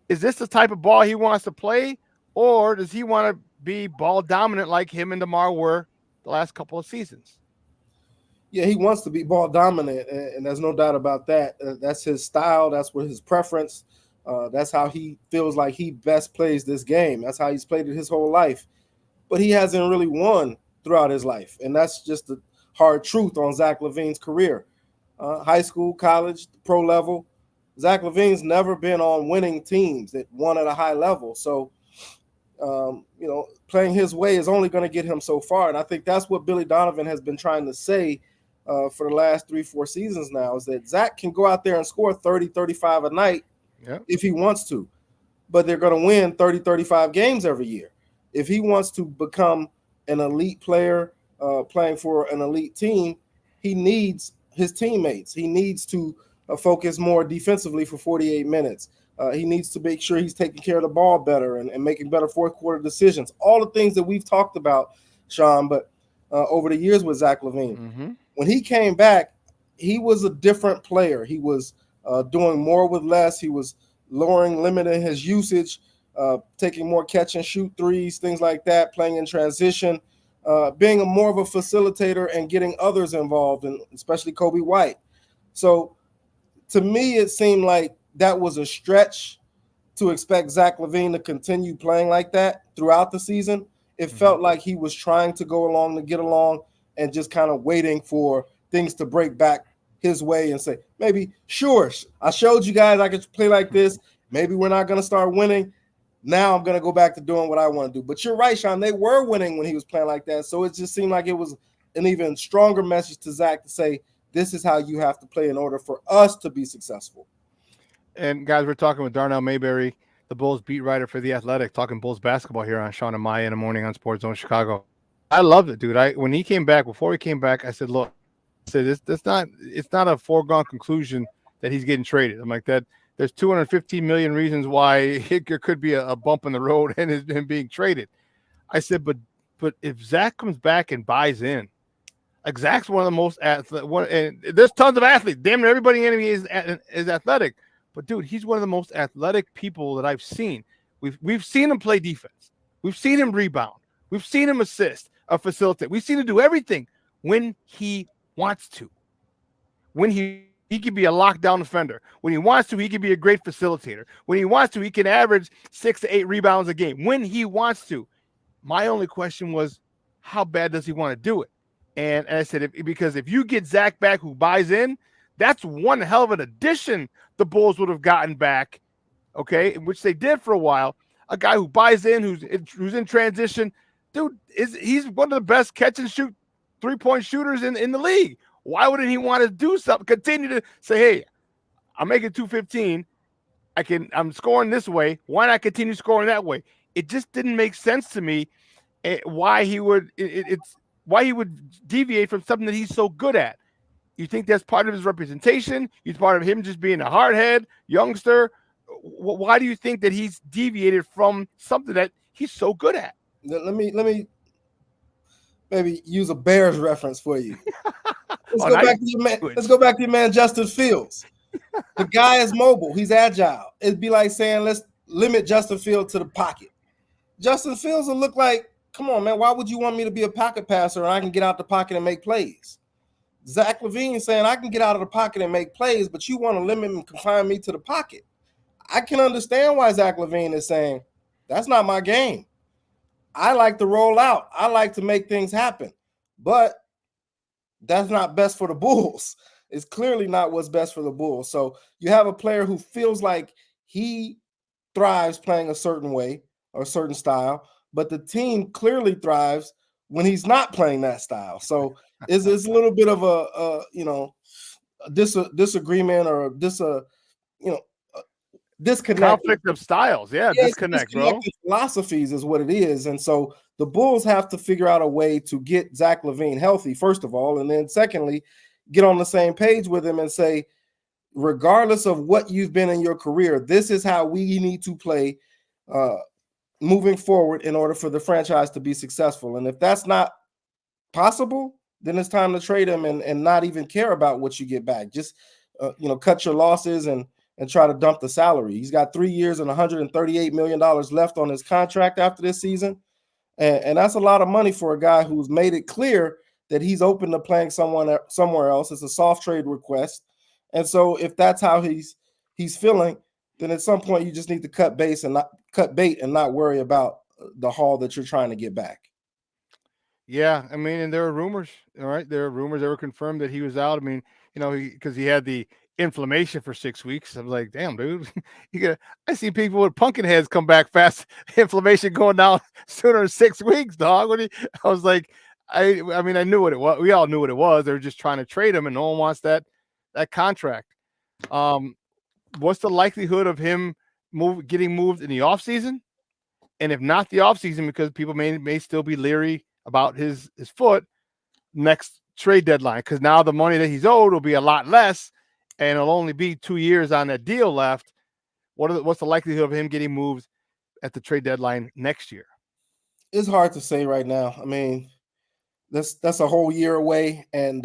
S5: Is this the type of ball he wants to play, or does he want to be ball dominant like him and DeMar were the last couple of seasons?
S15: Yeah, he wants to be ball dominant, and there's no doubt about that. That's his style. That's what his preference. That's how he feels like he best plays this game. That's how he's played it his whole life. But he hasn't really won throughout his life, and that's just the hard truth on Zach LaVine's career. High school, college, pro level, Zach LaVine's never been on winning teams that won at a high level. So, playing his way is only going to get him so far. And I think that's what Billy Donovan has been trying to say for the last 3-4 seasons now, is that Zach can go out there and score 30, 35 a night if he wants to, but they're going to win 30, 35 games every year. If he wants to become an elite player playing for an elite team, he needs his teammates. He needs to focus more defensively for 48 minutes. He needs to make sure he's taking care of the ball better and making better fourth quarter decisions. All the things that we've talked about, Shawn, but over the years with Zach LaVine.
S5: Mm-hmm.
S15: When he came back, he was a different player. He was doing more with less. He was limiting his usage, taking more catch and shoot threes, things like that, playing in transition, being more of a facilitator and getting others involved, and especially Kobe White. So to me, it seemed like that was a stretch to expect Zach LaVine to continue playing like that throughout the season. It felt like he was trying to go along to get along and just kind of waiting for things to break back his way and say, maybe, sure, I showed you guys I could play like this. Maybe we're not going to start winning. Now I'm going to go back to doing what I want to do. But you're right, Shawn. They were winning when he was playing like that. So it just seemed like it was an even stronger message to Zach to say, this is how you have to play in order for us to be successful.
S5: And guys, we're talking with Darnell Mayberry, the Bulls beat writer for The Athletic, talking Bulls basketball here on Shawn and Maya in the morning on Sports Zone Chicago. I loved it, dude. When he came back, before he came back, I said, look, it's not a foregone conclusion that he's getting traded. I'm like that. There's 215 million reasons why there could be a bump in the road and him being traded. I said, but if Zach comes back and buys in, like Zach's one of the most and there's tons of athletes. Damn near everybody in the NBA is athletic. But dude, he's one of the most athletic people that I've seen. We've seen him play defense. We've seen him rebound. We've seen him assist, facilitate. We've seen him do everything when he wants to. When he can be a lockdown defender. When he wants to, he can be a great facilitator. When he wants to, he can average 6 to 8 rebounds a game. When he wants to. My only question was, how bad does he want to do it? And I said, because if you get Zach back who buys in, that's one hell of an addition the Bulls would have gotten back, okay, which they did for a while. A guy who buys in, who's in transition. Dude, he's one of the best catch and shoot three-point shooters in the league. Why wouldn't he want to do something? Continue to say, hey, I'm making 215. I'm scoring this way. Why not continue scoring that way? It just didn't make sense to me why he would. why he would deviate from something that he's so good at. You think that's part of his representation? He's part of him just being a hardhead youngster. Why do you think that he's deviated from something that he's so good at?
S15: Let me maybe use a Bears reference for you. Let's go back to your man Justin Fields. The guy is mobile. He's agile. It'd be like saying, let's limit Justin Fields to the pocket. Justin Fields will look like, come on, man, why would you want me to be a pocket passer and I can get out the pocket and make plays? Zach LaVine saying, I can get out of the pocket and make plays, but you want to limit and confine me to the pocket. I can understand why Zach LaVine is saying, that's not my game. I like to roll out. I like to make things happen. But that's not best for the Bulls. It's clearly not what's best for the Bulls. So you have a player who feels like he thrives playing a certain way or a certain style, but the team clearly thrives when he's not playing that style. So it's a little bit of a disagreement or disconnect.
S5: Conflict of styles. Yeah, disconnect, bro.
S15: Philosophies is what it is. And so the Bulls have to figure out a way to get Zach LaVine healthy, first of all, and then secondly, get on the same page with him and say, regardless of what you've been in your career, this is how we need to play moving forward in order for the franchise to be successful. And if that's not possible, then it's time to trade him and not even care about what you get back. Just cut your losses and try to dump the salary. He's got 3 years and $138 million left on his contract after this season. And that's a lot of money for a guy who's made it clear that he's open to playing somewhere else. It's a soft trade request. And so if that's how he's feeling, then at some point you just need to cut bait and not worry about the haul that you're trying to get back.
S5: Yeah, I mean, and there are rumors, all right? There are rumors that were confirmed that he was out. I mean, because he had the inflammation for 6 weeks. I was like, damn, dude. I see people with pumpkin heads come back fast. Inflammation going down sooner than 6 weeks, dog. I was like, I mean, I knew what it was. We all knew what it was. They were just trying to trade him, and no one wants that contract. What's the likelihood of him getting moved in the offseason? And if not the offseason, because people may still be leery about his foot, next trade deadline, because now the money that he's owed will be a lot less, and it'll only be 2 years on that deal left. What's the likelihood of him getting moved at the trade deadline next year?
S15: It's hard to say right now. I mean, that's a whole year away, and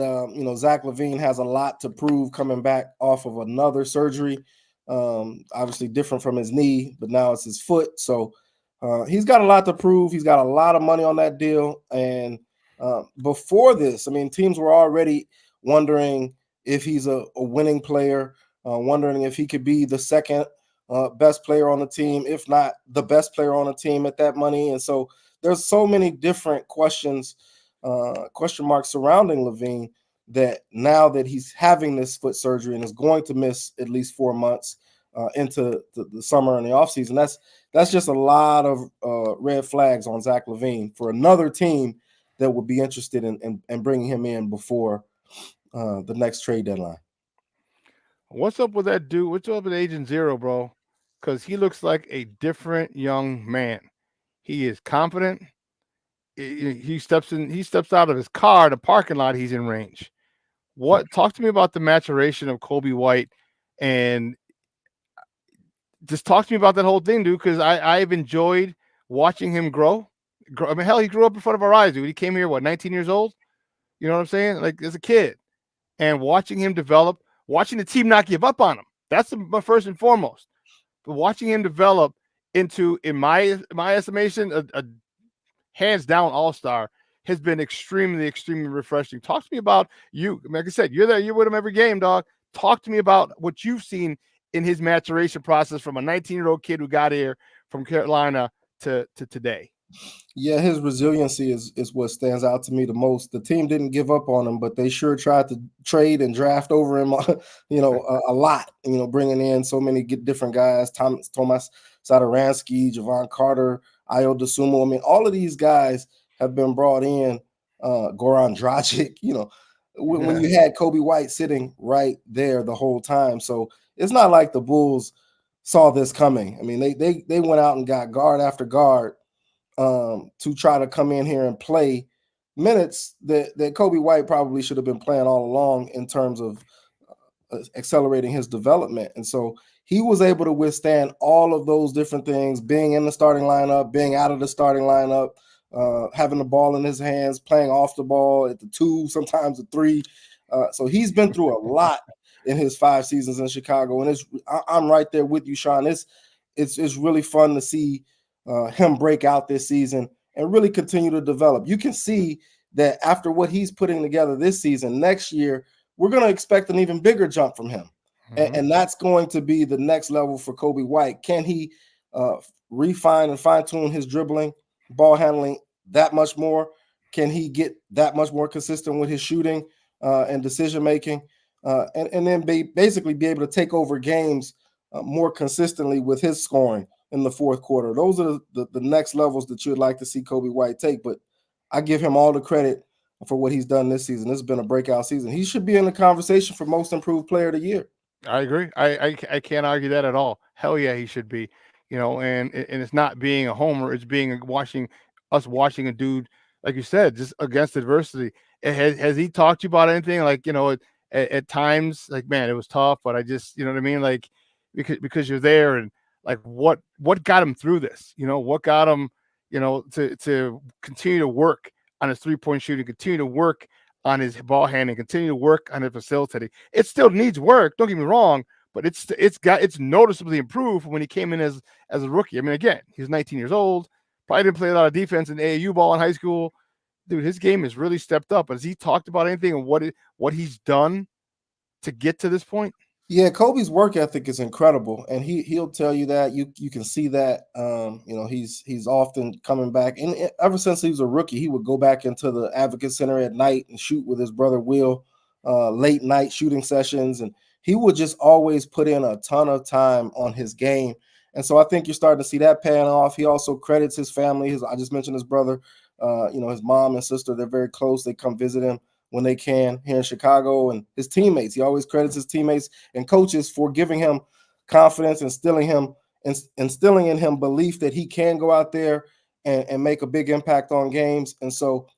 S15: Zach LaVine has a lot to prove coming back off of another surgery. Obviously different from his knee, but now it's his foot. So he's got a lot to prove. He's got a lot of money on that deal. And before this, I mean, teams were already wondering if he's a winning player, wondering if he could be the second best player on the team, if not the best player on the team at that money. And so there's so many different question marks surrounding LaVine that now that he's having this foot surgery and is going to miss at least 4 months into the summer and the offseason, that's just a lot of red flags on Zach LaVine for another team that would be interested in bringing him in before the next trade deadline.
S5: What's up with that dude? What's up with Agent Zero, bro? Because he looks like a different young man. He is confident. He steps out of his car, the parking lot, he's in range. Talk to me about the maturation of Kobe White, and just talk to me about that whole thing, dude, because I've enjoyed watching him grow. I mean, hell, he grew up in front of our eyes, dude. He came here, 19 years old? You know what I'm saying? Like, as a kid. And watching him develop, watching the team not give up on him. That's my first and foremost. But watching him develop into, in my estimation, a hands down all-star has been extremely, extremely refreshing. Talk to me about you. Like I said, you're there, you're with him every game, dog. Talk to me about what you've seen in his maturation process from a 19-year-old kid who got here from Carolina to today.
S15: Yeah, his resiliency is what stands out to me the most. The team didn't give up on him, but they sure tried to trade and draft over him, a lot, bringing in so many different guys, Tomas Satoransky, Javon Carter, Ayo Dosunmu. I mean, all of these guys have been brought in, Goran Dragic, when you had Kobe White sitting right there the whole time. So it's not like the Bulls saw this coming. I mean, they went out and got guard after guard to try to come in here and play minutes that Kobe White probably should have been playing all along in terms of accelerating his development. And so he was able to withstand all of those different things, being in the starting lineup, being out of the starting lineup, having the ball in his hands, playing off the ball at the 2, sometimes the 3. So he's been through a lot in his 5 seasons in Chicago. And I'm right there with you, Shawn. It's really fun to see him break out this season and really continue to develop. You can see that after what he's putting together this season, next year, we're going to expect an even bigger jump from him. And that's going to be the next level for Kobe White. Can he refine and fine-tune his dribbling, ball handling that much more? Can he get that much more consistent with his shooting and decision-making? And then basically be able to take over games more consistently with his scoring in the fourth quarter. Those are the next levels that you'd like to see Kobe White take. But I give him all the credit for what he's done this season. This has been a breakout season. He should be in the conversation for most improved player of the year.
S5: I agree. I can't argue that at all. Hell yeah, he should be. And it's not being a homer. It's being watching a dude, like you said, just against adversity. Has he talked to you about anything? Like, at times, like, man, it was tough, but I just, you know what I mean? Like, because you're there, and like, what got him through this? What got him, to continue to work on his 3-point shooting, continue to work on his ball handling, continue to work on his facilitating. It still needs work. Don't get me wrong, but it's noticeably improved from when he came in as a rookie. I mean, again, he's 19 years old, probably didn't play a lot of defense in AAU ball in high school. Dude, his game has really stepped up. Has he talked about anything and what he's done to get to this point?
S15: Yeah, Kobe's work ethic is incredible, and he'll tell you that. You can see that. He's often coming back, and ever since he was a rookie, he would go back into the Advocate Center at night and shoot with his brother Will, late night shooting sessions, and he would just always put in a ton of time on his game. And so I think you're starting to see that paying off. He also credits his family. I just mentioned his brother, his mom and sister. They're very close. They come visit him when they can here in Chicago, and his teammates. He always credits his teammates and coaches for giving him confidence, instilling in him belief that he can go out there and make a big impact on games. And so,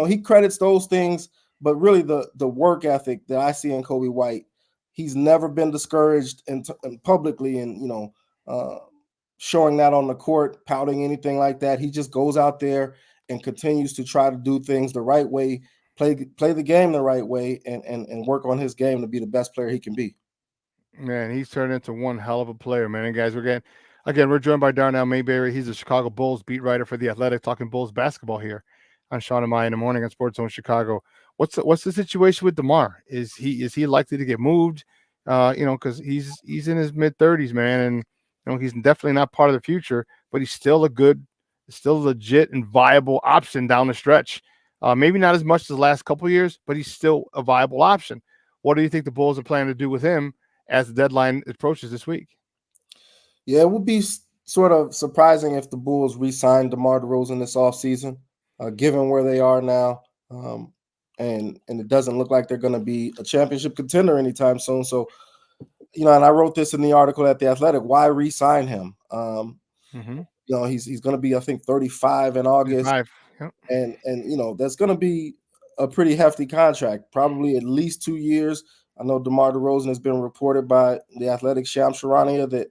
S15: he credits those things, but really the work ethic that I see in Kobe White, he's never been discouraged and publicly and, showing that on the court, pouting, anything like that. He just goes out there and continues to try to do things the right way, play the game the right way, and work on his game to be the best player he can be.
S5: Man, he's turned into one hell of a player, man. And guys, we're joined by Darnell Mayberry. He's a Chicago Bulls beat writer for The Athletic, talking Bulls basketball here on Shawn and Maya in the morning on Sports Zone Chicago. What's the situation with DeMar? Is he likely to get moved? Because he's in his mid-30s, man, and he's definitely not part of the future, but he's still still legit and viable option down the stretch. Maybe not as much as the last couple of years, but he's still a viable option. What do you think the Bulls are planning to do with him as the deadline approaches this week?
S15: Yeah, it would be sort of surprising if the Bulls re-signed DeMar DeRozan this offseason, given where they are now. And it doesn't look like they're going to be a championship contender anytime soon. So, and I wrote this in the article at The Athletic, why re-sign him? He's going to be, I think, 35 in August.
S5: 35. Yep.
S15: And that's going to be a pretty hefty contract, probably at least 2 years. I know DeMar DeRozan has been reported by The Athletic, Shams Charania, that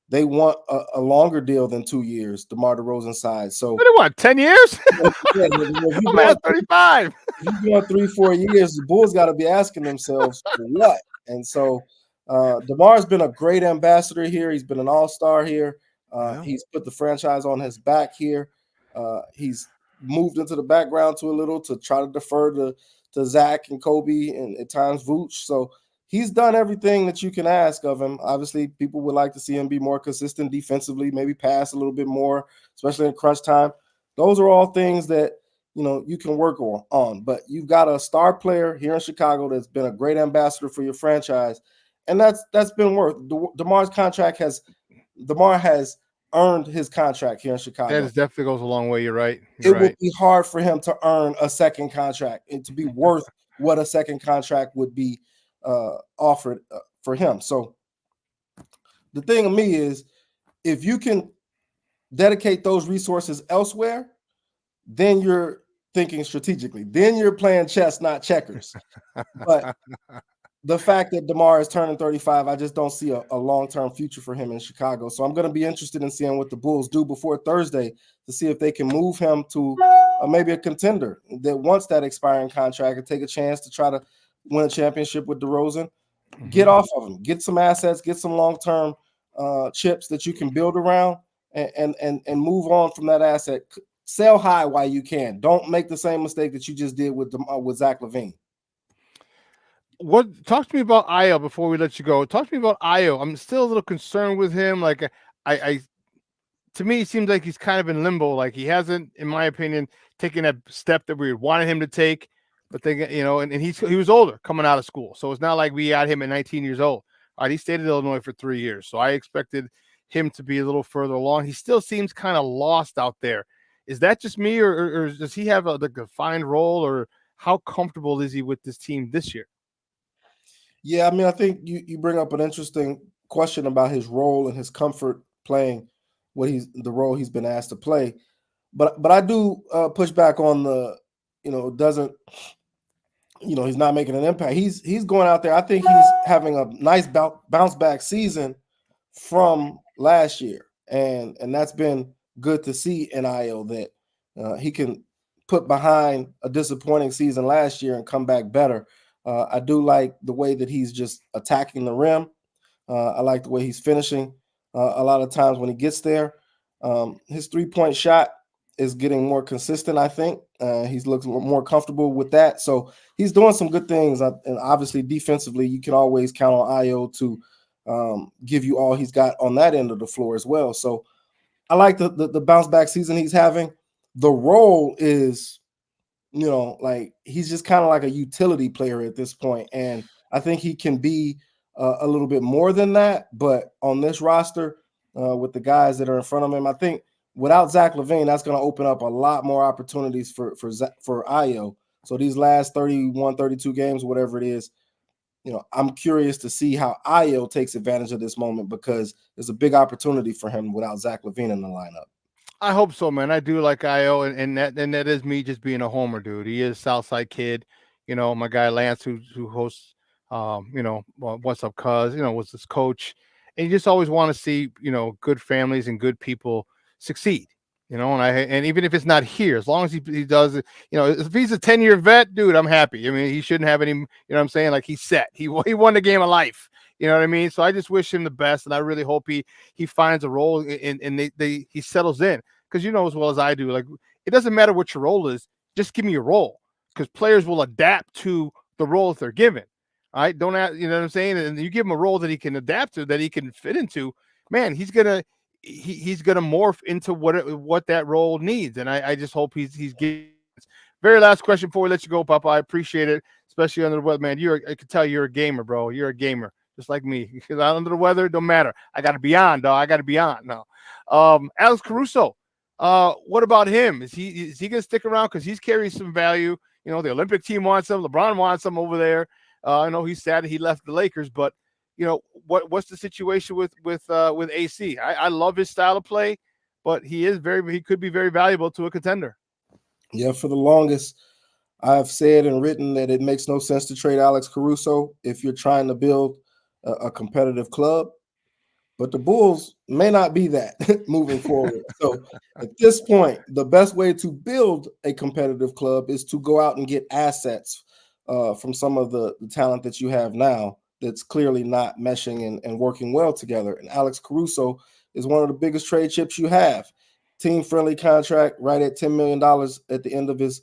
S15: they want a longer deal than 2 years, DeMar DeRozan's side. So
S5: what do you want, 10 years? I'm at 35.
S15: If you want 3-4 years, the Bulls got to be asking themselves for what? And so DeMar's been a great ambassador here. He's been an all-star here. He's put the franchise on his back here. He's moved into the background a little to try to defer to Zach and Kobe and at times Vooch. So he's done everything that you can ask of him. Obviously, people would like to see him be more consistent defensively, maybe pass a little bit more, especially in crunch time. Those are all things that you can work on. But you've got a star player here in Chicago that's been a great ambassador for your franchise, and that's been worth. DeMar has earned his contract here in Chicago.
S5: That definitely goes a long way. You're right.
S15: It would be hard for him to earn a second contract and to be worth what a second contract would be offered for him. So the thing of me is, if you can dedicate those resources elsewhere, then you're thinking strategically. Then you're playing chess, not checkers. But the fact that DeMar is turning 35, I just don't see a long-term future for him in Chicago. So I'm going to be interested in seeing what the Bulls do before Thursday to see if they can move him to maybe a contender that wants that expiring contract and take a chance to try to win a championship with DeRozan. Get off of him, get some assets, get some long-term chips that you can build around, and move on from that asset. Sell high while you can. Don't make the same mistake that you just did with Zach LaVine.
S5: Talk to me about Io before we let you go. Talk to me about Io. I'm still a little concerned with him. Like I to me, it seems like he's kind of in limbo. Like he hasn't, in my opinion, taken that step that we wanted him to take. But they, and he was older coming out of school, so it's not like we had him at 19 years old. All right, he stayed at Illinois for 3 years, so I expected him to be a little further along. He still seems kind of lost out there. Is that just me, or does he have a defined role, or how comfortable is he with this team this year?
S15: Yeah, I mean, I think you bring up an interesting question about his role and his comfort playing the role he's been asked to play. But I do push back on the, he's not making an impact. He's going out there. I think he's having a nice bounce back season from last year, and that's been good to see in Io that he can put behind a disappointing season last year and come back better. I do like the way that he's just attacking the rim. I like the way he's finishing a lot of times when he gets there. His three-point shot is getting more consistent, I think. He's looking more comfortable with that. So he's doing some good things. And obviously, defensively, you can always count on Io to give you all he's got on that end of the floor as well. So I like the bounce-back season he's having. The role is – like he's just kind of like a utility player at this point. And I think he can be a little bit more than that. But on this roster, with the guys that are in front of him, I think without Zach LaVine, that's going to open up a lot more opportunities for Io. So these last 31, 32 games, whatever it is, I'm curious to see how Io takes advantage of this moment because there's a big opportunity for him without Zach LaVine in the lineup.
S5: I hope so, man. I do like Io, and that is me just being a homer, dude. He is Southside kid, my guy Lance who hosts, What's Up Cuz, was his coach, and you just always want to see, good families and good people succeed, and even if it's not here, as long as he does it, if he's a 10-year vet, dude, I'm happy. I mean, he shouldn't have any, what I'm saying? Like he's set. He won the game of life. You know what I mean? So I just wish him the best, and I really hope he finds a role and he settles in. Because as well as I do, like it doesn't matter what your role is, just give me your role. Because players will adapt to the role that they're given. All right, don't ask, you know what I'm saying? And you give him a role that he can adapt to, that he can fit into. Man, he's gonna morph into what that role needs, and I just hope he's getting. Very last question before we let you go, Papa. I appreciate it, especially under the weather, man. I can tell you're a gamer, bro. You're a gamer. Just like me, because I'm under the weather, don't matter. I got to be on, dog. I got to be on now. Alex Caruso, what about him? Is he going to stick around? Because he's carrying some value. The Olympic team wants him. LeBron wants him over there. I know he's sad he left the Lakers, but what's the situation with AC? I love his style of play, but he could be very valuable to a contender.
S15: Yeah, for the longest, I've said and written that it makes no sense to trade Alex Caruso if you're trying to build a competitive club, but the Bulls may not be that moving forward. So at this point, the best way to build a competitive club is to go out and get assets from some of the talent that you have now that's clearly not meshing and working well together. And Alex Caruso is one of the biggest trade chips you have. Team-friendly contract right at $10 million at the end of his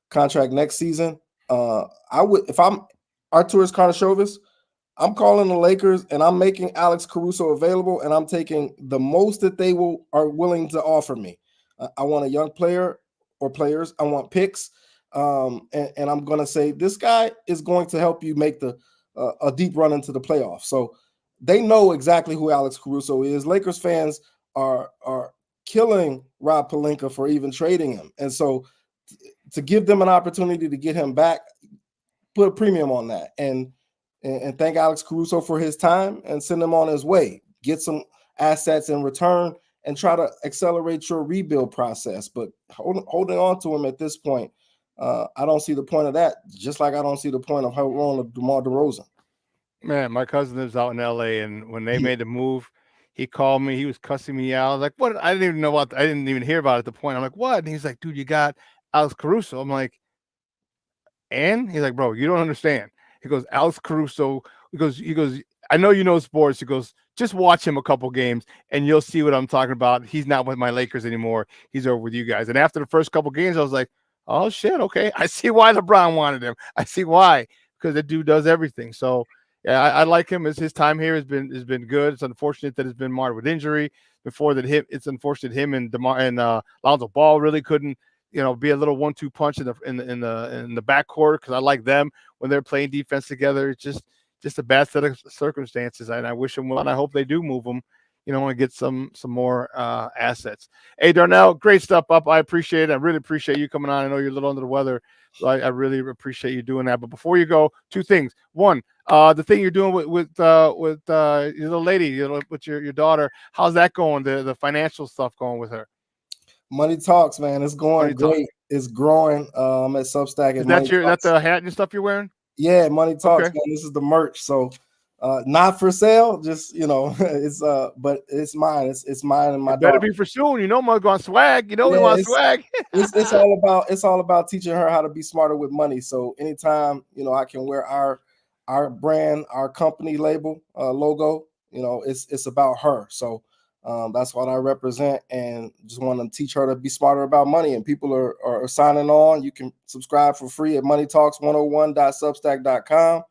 S15: contract next season. I would, if I'm Arturas Karnisovas, I'm calling the Lakers and I'm making Alex Caruso available, and I'm taking the most that they are willing to offer me. I want a young player or players. I want picks, and I'm going to say this guy is going to help you make a deep run into the playoffs. So they know exactly who Alex Caruso is. Lakers fans are killing Rob Pelinka for even trading him, and so to give them an opportunity to get him back, put a premium on that, and thank Alex Caruso for his time and send him on his way. Get some assets in return and try to accelerate your rebuild process. But holding on to him at this point, I don't see the point of that. Just like I don't see the point of how long DeMar DeRozan.
S5: Man, my cousin lives out in LA, and when they made the move, he called me. He was cussing me out. I was like, "What?" I didn't even know what. I didn't even hear about it at the point. I'm like, "What?" And he's like, "Dude, you got Alex Caruso." I'm like, "And?" He's like, "Bro, you don't understand." He goes, "Alex Caruso." He goes, "I know you know sports." He goes, "Just watch him a couple games, and you'll see what I'm talking about. He's not with my Lakers anymore. He's over with you guys." And after the first couple games, I was like, "Oh shit, okay. I see why LeBron wanted him. I see why, because the dude does everything." So. Yeah, I like him. As his time here has been good. It's unfortunate that it's been marred with injury. Before that, it's unfortunate him and Lonzo Ball really couldn't, be a little 1-2 punch in the backcourt, because I like them when they're playing defense together. It's just a bad set of circumstances, and I wish him well, and I hope they do move him, and get some more assets. Hey, Darnell, great stuff up. I appreciate it. I really appreciate you coming on. I know you're a little under the weather, so I really appreciate you doing that. But before you go, two things. One, the thing you're doing with your little lady, with your daughter, how's that going? The financial stuff going with her?
S15: Money Talks, man. It's going great. It's growing. I'm at Substack.
S5: Is that the hat and stuff you're wearing?
S15: Yeah, Money Talks, man. This is the merch. So not for sale, just it's but it's mine. It's mine and my
S5: better
S15: daughter.
S5: Be for soon. I'm going swag. We want swag.
S15: it's all about teaching her how to be smarter with money. So anytime I can wear our brand, our company label, logo, it's about her. So that's what I represent, and just want to teach her to be smarter about money. And people are signing on. You can subscribe for free at moneytalks101.substack.com.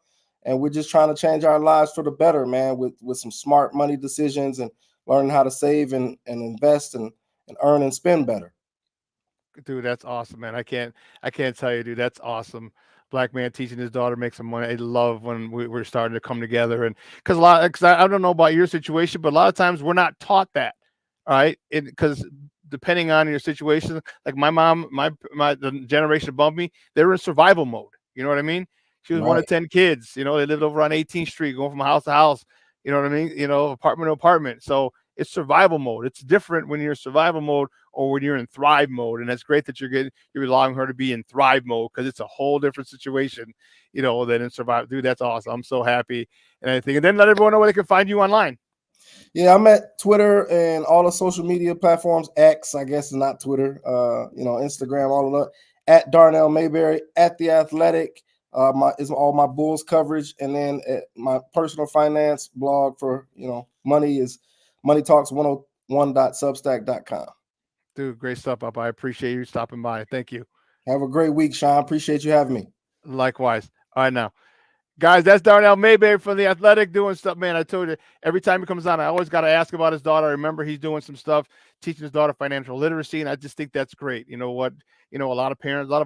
S15: And we're just trying to change our lives for the better, man, with some smart money decisions and learning how to save and invest and earn and spend better.
S5: Dude, that's awesome, man. I can't tell you, dude, that's awesome. Black man teaching his daughter make some money. I love when we're starting to come together, and because I don't know about your situation, but a lot of times we're not taught that, all right? Because depending on your situation, like my mom, the generation above me, they were in survival mode. You know what I mean? She was one of 10 kids. They lived over on 18th Street, going from house to house. You know what I mean? Apartment to apartment. So it's survival mode. It's different when you're in survival mode or when you're in thrive mode. And that's great that you're allowing her to be in thrive mode, because it's a whole different situation, than in survival. Dude, that's awesome. I'm so happy and everything. And then let everyone know where they can find you online.
S15: Yeah, I'm at Twitter and all the social media platforms. X, I guess, is not Twitter. Instagram, all of that. At Darnell Mayberry, at The Athletic. Is all my Bulls coverage, and then my personal finance blog for money is moneytalks101.substack.com.
S5: Dude, great stuff, up. I appreciate you stopping by. Thank you.
S15: Have a great week, Shawn. Appreciate you having me.
S5: Likewise. All right, now, guys, that's Darnell Mayberry from The Athletic doing stuff, man. I told you, every time he comes on, I always got to ask about his daughter. I remember he's doing some stuff, teaching his daughter financial literacy, and I just think that's great. You know what? A lot of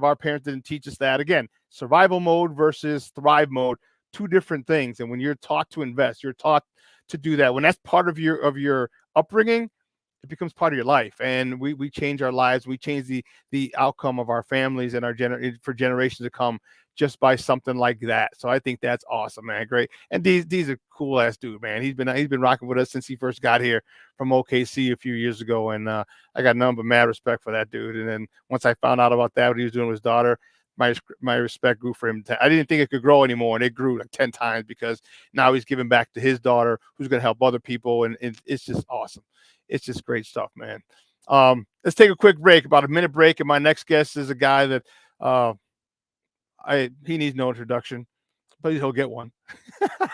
S5: our parents didn't teach us that. Again, survival mode versus thrive mode, two different things. And when you're taught to invest, you're taught to do that. When that's part of your upbringing, it becomes part of your life. And we change our lives. We change the outcome of our families and for generations to come just by something like that. So I think that's awesome, man. Great. And these are cool ass dude, man. He's been rocking with us since he first got here from OKC a few years ago. And I got nothing but mad respect for that dude. And then once I found out about that, what he was doing with his daughter, my respect grew for him. I didn't think it could grow anymore, and it grew like 10 times, because now he's giving back to his daughter, who's going to help other people. And it's just awesome. It's just great stuff, man. Let's take a quick break, about a minute break. And my next guest is a guy that, he needs no introduction, but he'll get one. But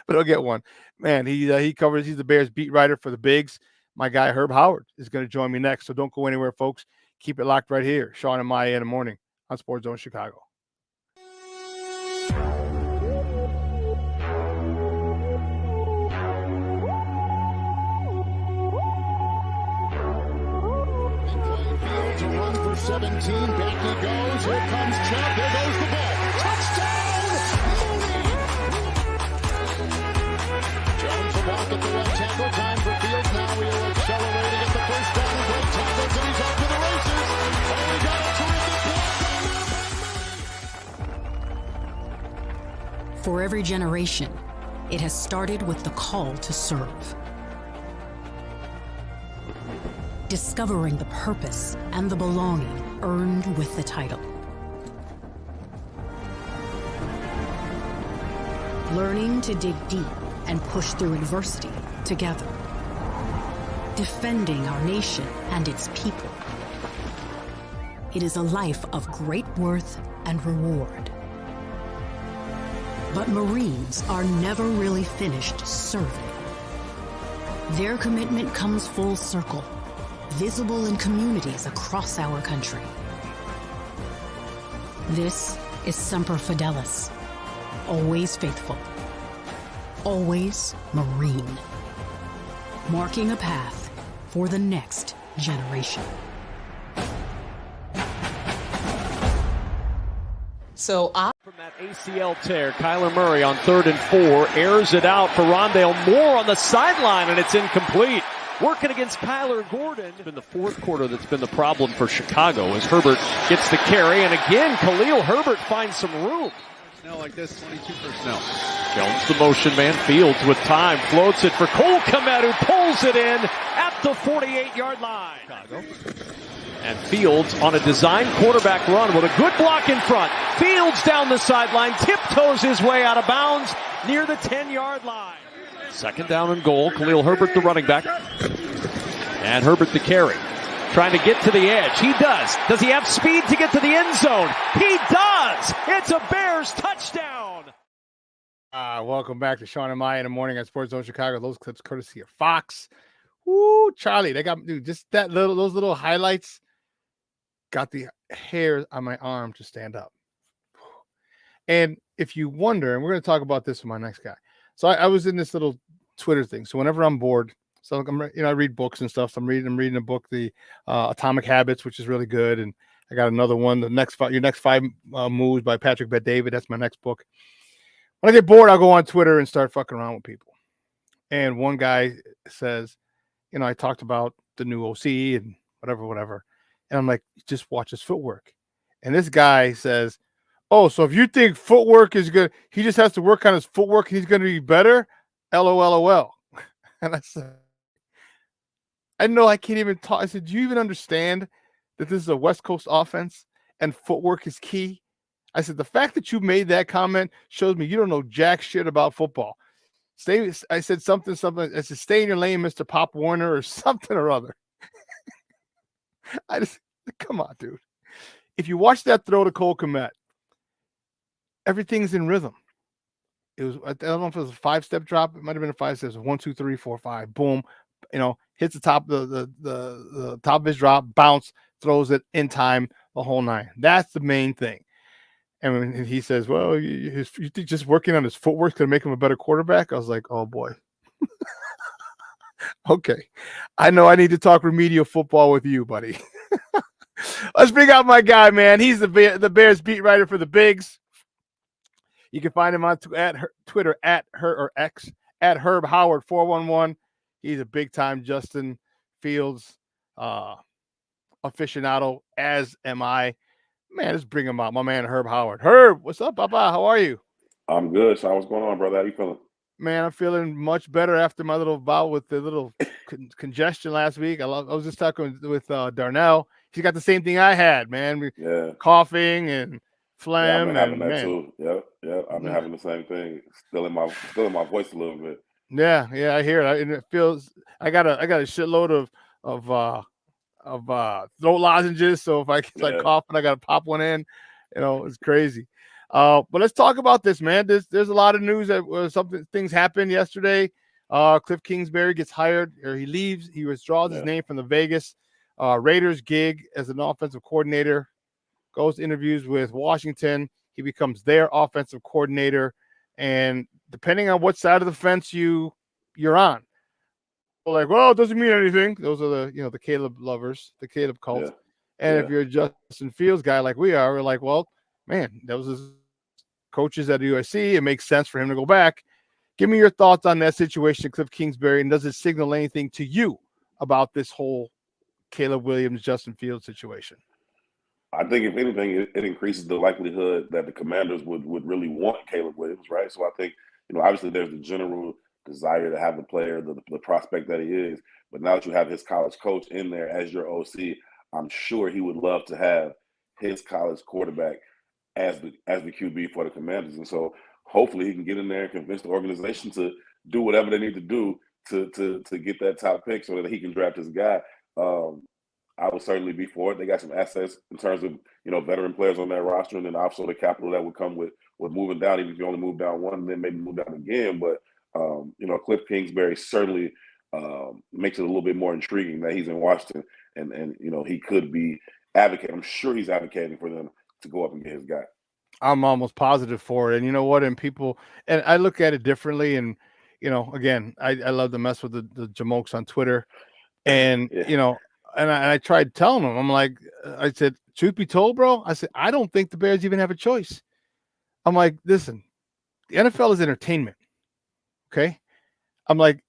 S5: he'll get one. Man, he's the Bears beat writer for the Bigs. My guy Herb Howard is going to join me next. So don't go anywhere, folks. Keep it locked right here. Shawn and Maya in the morning on Sports Zone Chicago.
S16: To run for 17, back he goes, here comes Chubb, there goes the ball, touchdown, Mooney! Jones will walk at the left tackle, time for Fields, now he'll accelerate to get the first down, great tackles, and he's off to the races, oh, he got a terrific block.
S17: For every generation, it has started with the call to serve. Discovering the purpose and the belonging earned with the title. learning to dig deep and push through adversity together, defending our nation and its people. It is a life of great worth and reward. But Marines are never really finished serving. Their commitment comes full circle, visible in communities across our country. This is Semper Fidelis, always faithful, always Marine, marking a path for the next generation.
S18: From that ACL tear, Kyler Murray on 3rd and 4 airs it out for Rondale Moore on the sideline, and it's incomplete. Working against Kyler Gordon. It's been the fourth quarter that's been the problem for Chicago as Herbert gets the carry, and again, Khalil Herbert finds some room.
S3: Personnel like this, 22 personnel.
S18: Jones, the motion man, Fields with time, floats it for Cole Kmet, who pulls it in at the 48-yard line. Chicago. And Fields on a design quarterback run with a good block in front. Fields down the sideline, tiptoes his way out of bounds near the 10-yard line. Second down and goal. Khalil Herbert, the running back. And Herbert the carry. Trying to get to the edge. He does. Does he have speed to get to the end zone? He does! It's a Bears touchdown!
S5: Welcome back to Shawn and Maya in the morning at Sports Zone Chicago. Those clips courtesy of Fox. Woo, Charlie, they got just those little highlights got the hairs on my arm to stand up. And if you wonder, and we're going to talk about this with my next guy. So I was in this little Twitter thing. So whenever I'm bored, so I read books and stuff. So I'm reading a book, the Atomic Habits, which is really good. And I got another one, Your Next Five Moves by Patrick Bet-David. That's my next book. When I get bored, I'll go on Twitter and start fucking around with people. And one guy says, I talked about the new OC and whatever. And I'm like, just watch his footwork. And this guy says, oh, so if you think footwork is good, he just has to work on his footwork and he's going to be better? LOL. And I said, I know I can't even talk. I said, do you even understand that this is a West Coast offense and footwork is key? I said, the fact that you made that comment shows me you don't know jack shit about football. I said something. I said, stay in your lane, Mr. Pop Warner, or something or other. Come on, dude. If you watch that throw to Cole Kmet, everything's in rhythm. It was, I don't know if it was a 5-step drop. It might have been a 5 steps. 1, 2, 3, 4, 5. Boom. Hits the top, the top of his drop, bounce, throws it in time, the whole 9. That's the main thing. And when he says, well, you think just working on his footwork is going to make him a better quarterback? I was like, oh, boy. Okay. I know I need to talk remedial football with you, buddy. Let's bring out my guy, man. He's the Bears beat writer for the Bigs. You can find him on Twitter at Herb Howard 411. He's a big-time Justin Fields aficionado, as am I. Man, let's bring him out. My man, Herb Howard. Herb, what's up, Papa? How are you?
S19: I'm good, Shawn. What's going on, brother? How you feeling?
S5: Man, I'm feeling much better after my little bout with the little congestion last week. I was just talking with Darnell. He's got the same thing I had, man.
S19: Yeah.
S5: Coughing and phlegm.
S19: Yeah, I've been having that
S5: man.
S19: too. Yep. I've been having the same thing. Still in my voice a little bit.
S5: Yeah, I hear it. And it feels I got a shitload of throat lozenges. So if I start coughing, I got to pop one in. It's crazy. But let's talk about this, man. There's a lot of news that things happened yesterday. Cliff Kingsbury gets hired, or he leaves. He withdraws his name from the Vegas Raiders gig as an offensive coordinator. Goes to interviews with Washington. He becomes their offensive coordinator, and depending on what side of the fence you're on, like, well, it doesn't mean anything. Those are the Caleb lovers, the Caleb cult. Yeah. And if you're a Justin Fields guy like we are, we're like, well, man, that was his coaches at USC. It makes sense for him to go back. Give me your thoughts on that situation, Cliff Kingsbury, and does it signal anything to you about this whole Caleb Williams, Justin Fields situation?
S19: I think if anything, it increases the likelihood that the Commanders would really want Caleb Williams, right? So I think, obviously there's the general desire to have the player, the prospect that he is, but now that you have his college coach in there as your OC, I'm sure he would love to have his college quarterback as the QB for the Commanders. And so hopefully he can get in there and convince the organization to do whatever they need to do to get that top pick so that he can draft his guy. I would certainly be for it. They got some assets in terms of, veteran players on that roster, and then also the capital that would come with moving down, even if you only move down one and then maybe move down again. But, Cliff Kingsbury certainly makes it a little bit more intriguing that he's in Washington and he could be advocating. I'm sure he's advocating for them to go up and get his guy.
S5: I'm almost positive for it. And you know what? And I look at it differently. And, again, I love to mess with the jamokes on Twitter. And, and I tried telling them, I'm like, I said, truth be told, bro, I said, I don't think the Bears even have a choice. I'm like, listen, the NFL is entertainment. Okay. I'm like,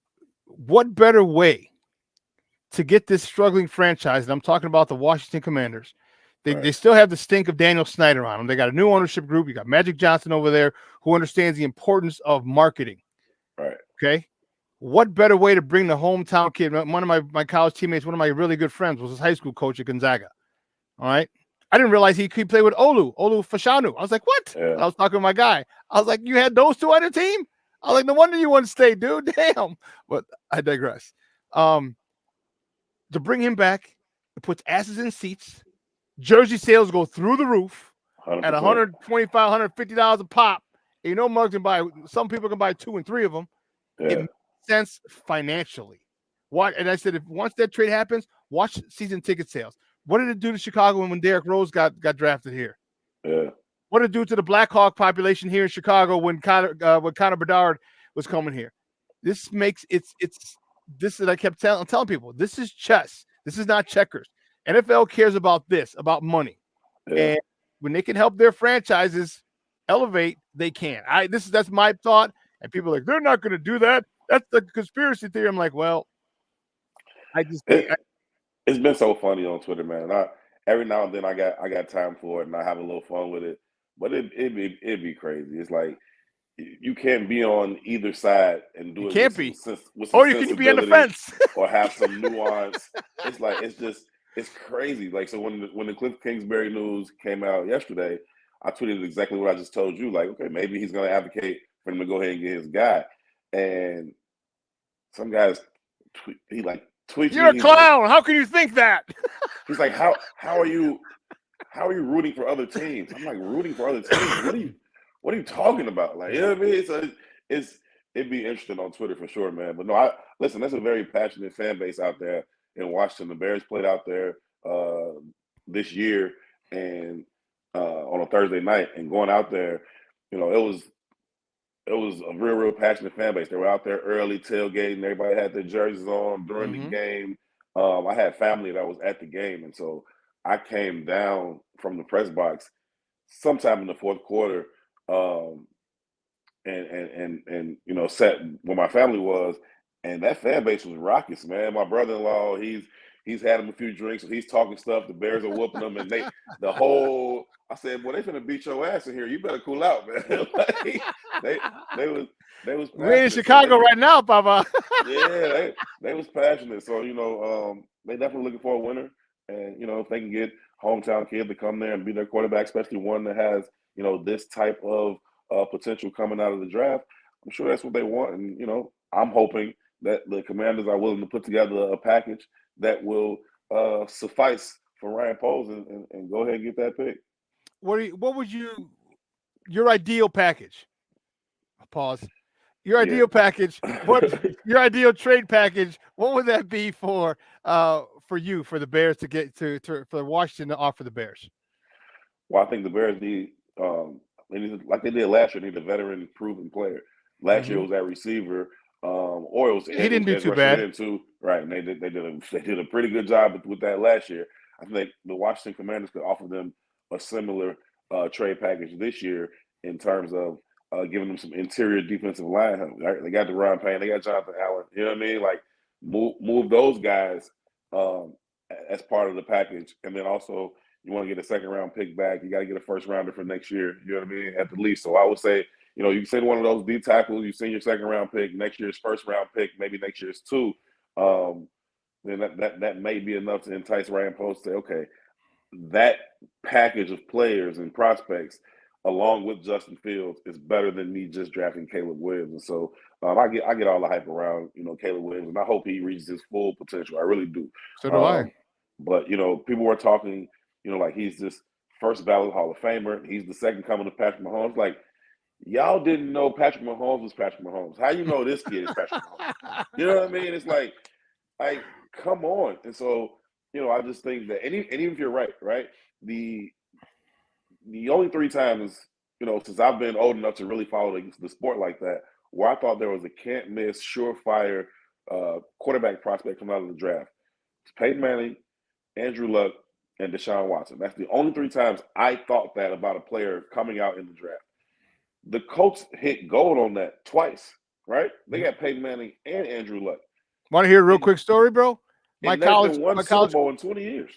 S5: what better way to get this struggling franchise? And I'm talking about the Washington Commanders. They still have the stink of Daniel Snyder on them. They got a new ownership group. You got Magic Johnson over there who understands the importance of marketing.
S19: Right.
S5: Okay. What better way to bring the hometown kid? One of my college teammates, one of my really good friends, was his high school coach at Gonzaga. All right. I didn't realize he could play with Olu Fashanu. I was like, what?
S19: Yeah.
S5: I was talking to my guy. I was like, you had those two on your team? I was like, no wonder you wouldn't stay, dude. Damn. But I digress. To bring him back, it puts asses in seats. Jersey sales go through the roof
S19: 100%.
S5: at $125, $150 a pop. And mugs can buy. Some people can buy 2 and 3 of them.
S19: Yeah.
S5: It makes sense financially. And I said, if once that trade happens, watch season ticket sales. What did it do to Chicago when Derrick Rose got drafted here?
S19: Yeah.
S5: What did it do to the Blackhawk population here in Chicago when Connor Bedard was coming here? This makes this is I kept telling people, this is chess. This is not checkers. NFL cares about this, about money.
S19: Yeah.
S5: And when they can help their franchises elevate, they can. That's my thought. And people are like, they're not going to do that. That's the conspiracy theory. I'm like, well,
S19: it's been so funny on Twitter, man. Every now and then I got time for it and I have a little fun with it. But it'd be crazy. It's like you can't be on either side and do it.
S5: Can't be.
S19: With
S5: Or you can be on the fence
S19: or have some nuance. It's like it's crazy. Like, so when the Cliff Kingsbury news came out yesterday, I tweeted exactly what I just told you. Like, okay, maybe he's going to advocate for him to go ahead and get his guy. And some guys tweet.
S5: You're a clown. How can you think that?
S19: He's like, how are you rooting for other teams? I'm like, rooting for other teams? What are you talking about? Like, you know what I mean? So it'd be interesting on Twitter for sure, man. But no, listen, that's a very passionate fan base out there in Washington. The Bears played out there this year and on a Thursday night, and going out there, it was a real passionate fan base. They were out there early tailgating. Everybody had their jerseys on during the game. I had family that was at the game, and so I came down from the press box sometime in the fourth quarter, and sat where my family was, and that fan base was raucous, man. My brother-in-law, he's had him a few drinks, so he's talking stuff. The Bears are whooping them, and I said, boy, they finna beat your ass in here. You better cool out, man. Like, they was
S5: we're in Chicago right now, Papa.
S19: Yeah, they was passionate. So, they definitely looking for a winner. And, if they can get hometown kid to come there and be their quarterback, especially one that has, this type of potential coming out of the draft, I'm sure that's what they want. And, I'm hoping that the Commanders are willing to put together a package that will suffice for Ryan Poles and go ahead and get that pick.
S5: What would your ideal package? Pause. Your ideal package. Your ideal trade package? What would that be for you, for the Bears to get for Washington to offer the Bears?
S19: Well, I think the Bears need, like they did last year, need a veteran proven player. Last year was that receiver. Or it was,
S5: he didn't do too bad.
S19: Right, and they did a pretty good job with that last year. I think the Washington Commanders could offer them a similar trade package this year in terms of giving them some interior defensive line help. Right? They got Deron Payne, they got Jonathan Allen. You know what I mean? Like move those guys as part of the package, and then also you want to get a second round pick back. You got to get a first rounder for next year. You know what I mean? At the least. So I would say, you send one of those D tackles, you send your second round pick, next year's first round pick, maybe next year's 2. Then that may be enough to entice Ryan Post to say, okay, that package of players and prospects along with Justin Fields, is better than me just drafting Caleb Williams. And so I get all the hype around, Caleb Williams, and I hope he reaches his full potential. I really do.
S5: So do I.
S19: But, people were talking, like he's this first ballot Hall of Famer. He's the second coming of Patrick Mahomes. Like, y'all didn't know Patrick Mahomes was Patrick Mahomes. How you know this kid is Patrick Mahomes? You know what I mean? It's like, come on. And so, I just think that, and even if you're right, the only 3 times, since I've been old enough to really follow the sport like that, where I thought there was a can't miss, surefire quarterback prospect coming out of the draft. It's Peyton Manning, Andrew Luck, and Deshaun Watson. That's the only 3 times I thought that about a player coming out in the draft. The Colts hit gold on that twice, right? They got Peyton Manning and Andrew Luck.
S5: Want to hear a real quick story, bro?
S19: My college Super Bowl in 20 years.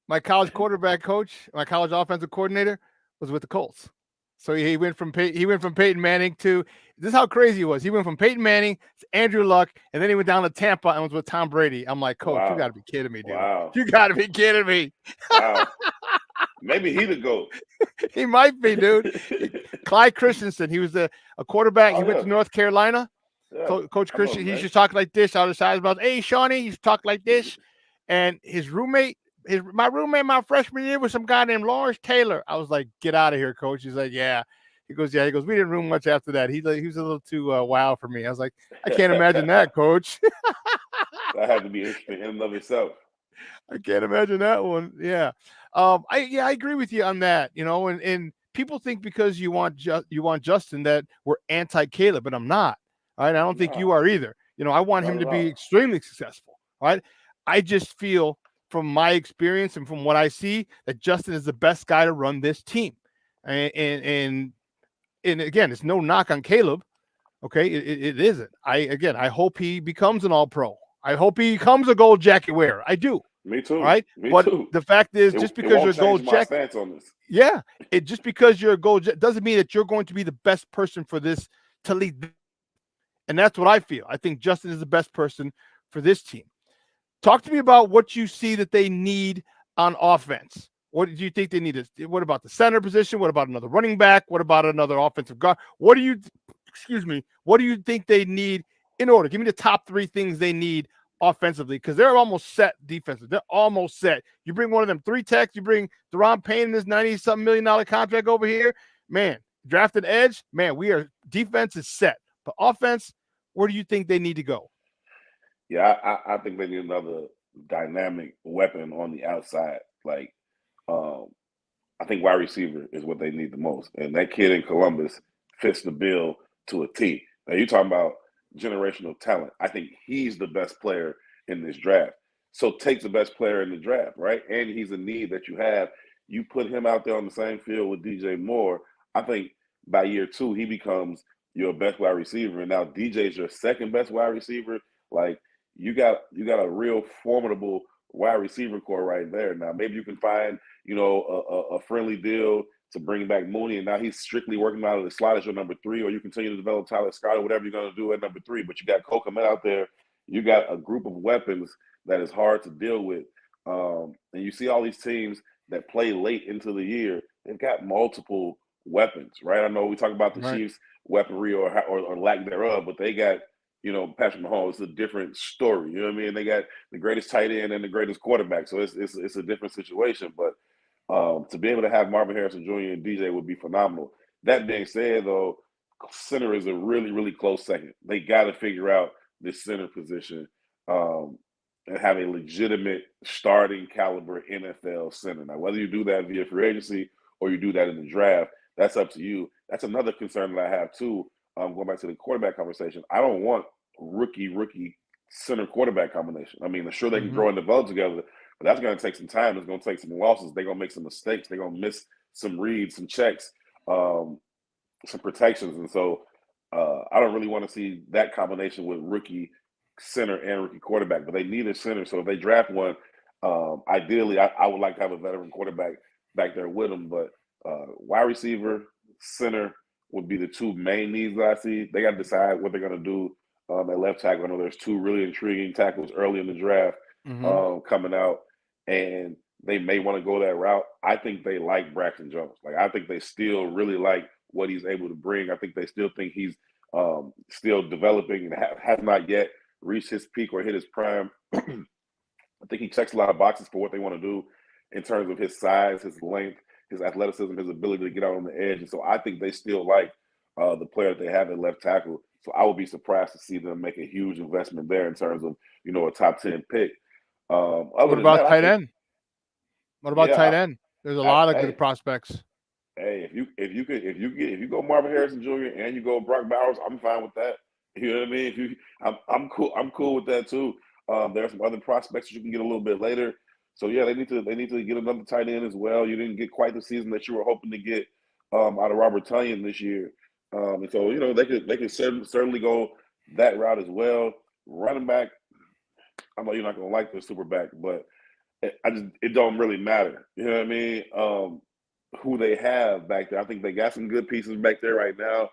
S5: My college quarterback coach, my college offensive coordinator, was with the Colts. So he went from Peyton Manning to, this is how crazy he was. He went from Peyton Manning to Andrew Luck, and then he went down to Tampa and was with Tom Brady. I'm like, Coach,
S19: Wow.
S5: You got to be kidding me, dude.
S19: Wow.
S5: You got to be kidding me.
S19: Wow. Maybe he the GOAT.
S5: He might be, dude. Clyde Christensen, he was a quarterback. He went to North Carolina.
S19: Yeah.
S5: Coach Christian, he used to talk like this out of the sides about, hey, Shawnee, he used to talk like this. And his roommate, my roommate my freshman year was some guy named Lawrence Taylor. I was like, get out of here, Coach. He's like, yeah. He goes, we didn't room much after that. He was a little too wow for me. I was like, I can't imagine that, Coach.
S19: That had to be interesting in and of itself.
S5: I can't imagine that one. Yeah. I agree with you on that, and people think because you want Justin that we're anti-Caleb, but I'm not. All right. I don't think you are either. I want him to be extremely successful. All right. I just feel from my experience and from what I see that Justin is the best guy to run this team. And again, it's no knock on Caleb. Okay. It isn't. I hope he becomes an all-pro. I hope he becomes a gold jacket wearer. I do.
S19: Me too.
S5: All right.
S19: Me too.
S5: The fact is, just because you're a gold jacket,
S19: stance on this.
S5: Yeah. Just because you're a gold jacket doesn't mean that you're going to be the best person for this to lead. And that's what I feel. I think Justin is the best person for this team. Talk to me about what you see that they need on offense. What do you think they need? What about the center position? What about another running back? What about another offensive guard? What do you think they need in order? Give me the top 3 things they need offensively, because they're almost set defensively. They're almost set. You bring one of them 3 techs, you bring Deron Payne in this $90-something million contract over here, man, drafted edge, man, defense is set. But offense, where do you think they need to go?
S19: Yeah, I think they need another dynamic weapon on the outside. Like, I think wide receiver is what they need the most. And that kid in Columbus fits the bill to a T. Now, you're talking about generational talent. I think he's the best player in this draft. So take the best player in the draft, right? And he's a need that you have. You put him out there on the same field with DJ Moore. I think by year 2, he becomes your best wide receiver. And now DJ's your second best wide receiver. Like, you got a real formidable wide receiver core right there. Now, maybe you can find, a friendly deal to bring back Mooney, and now he's strictly working out of the slot as your number 3, or you continue to develop Tyler Scott or whatever you're going to do at number 3. But you got Cole Kmet out there. You got a group of weapons that is hard to deal with. And you see all these teams that play late into the year, they've got multiple weapons, right? I know we talk about the Chiefs' weaponry or lack thereof, but they got, Patrick Mahomes. It's a different story. You know what I mean? They got the greatest tight end and the greatest quarterback, so it's a different situation. But to be able to have Marvin Harrison Jr. and DJ would be phenomenal. That being said, though, center is a really, really close second. They got to figure out this center position and have a legitimate starting caliber NFL center. Now, whether you do that via free agency or you do that in the draft, that's up to you. That's another concern that I have, too. Going back to the quarterback conversation, I don't want rookie center quarterback combination. I mean, sure they can grow and develop together, but that's going to take some time. It's going to take some losses. They're going to make some mistakes. They're going to miss some reads, some checks, some protections. And so I don't really want to see that combination with rookie center and rookie quarterback, but they need a center. So if they draft one, ideally, I would like to have a veteran quarterback back there with them. But wide receiver, center would be the 2 main needs that I see. They got to decide what they're going to do at left tackle. I know there's 2 really intriguing tackles early in the draft coming out. And they may want to go that route. I think they like Braxton Jones. Like, I think they still really like what he's able to bring. I think they still think he's still developing and has not yet reached his peak or hit his prime. I think he checks a lot of boxes for what they want to do in terms of his size, his length, his athleticism, his ability to get out on the edge. And so I think they still like the player that they have at left tackle. So I would be surprised to see them make a huge investment there in terms of, a top 10 pick.
S5: What about tight end? What about tight end? There's a lot of good prospects.
S19: Hey, if you go Marvin Harrison Jr. and you go Brock Bowers, I'm fine with that. You know what I mean? I'm cool with that too. There are some other prospects that you can get a little bit later. So yeah, they need to get another tight end as well. You didn't get quite the season that you were hoping to get out of Robert Tonyan this year. And so they could certainly go that route as well. Running back, I know you're not gonna like the SuperBack, but it don't really matter. You know what I mean? Who they have back there. I think they got some good pieces back there right now.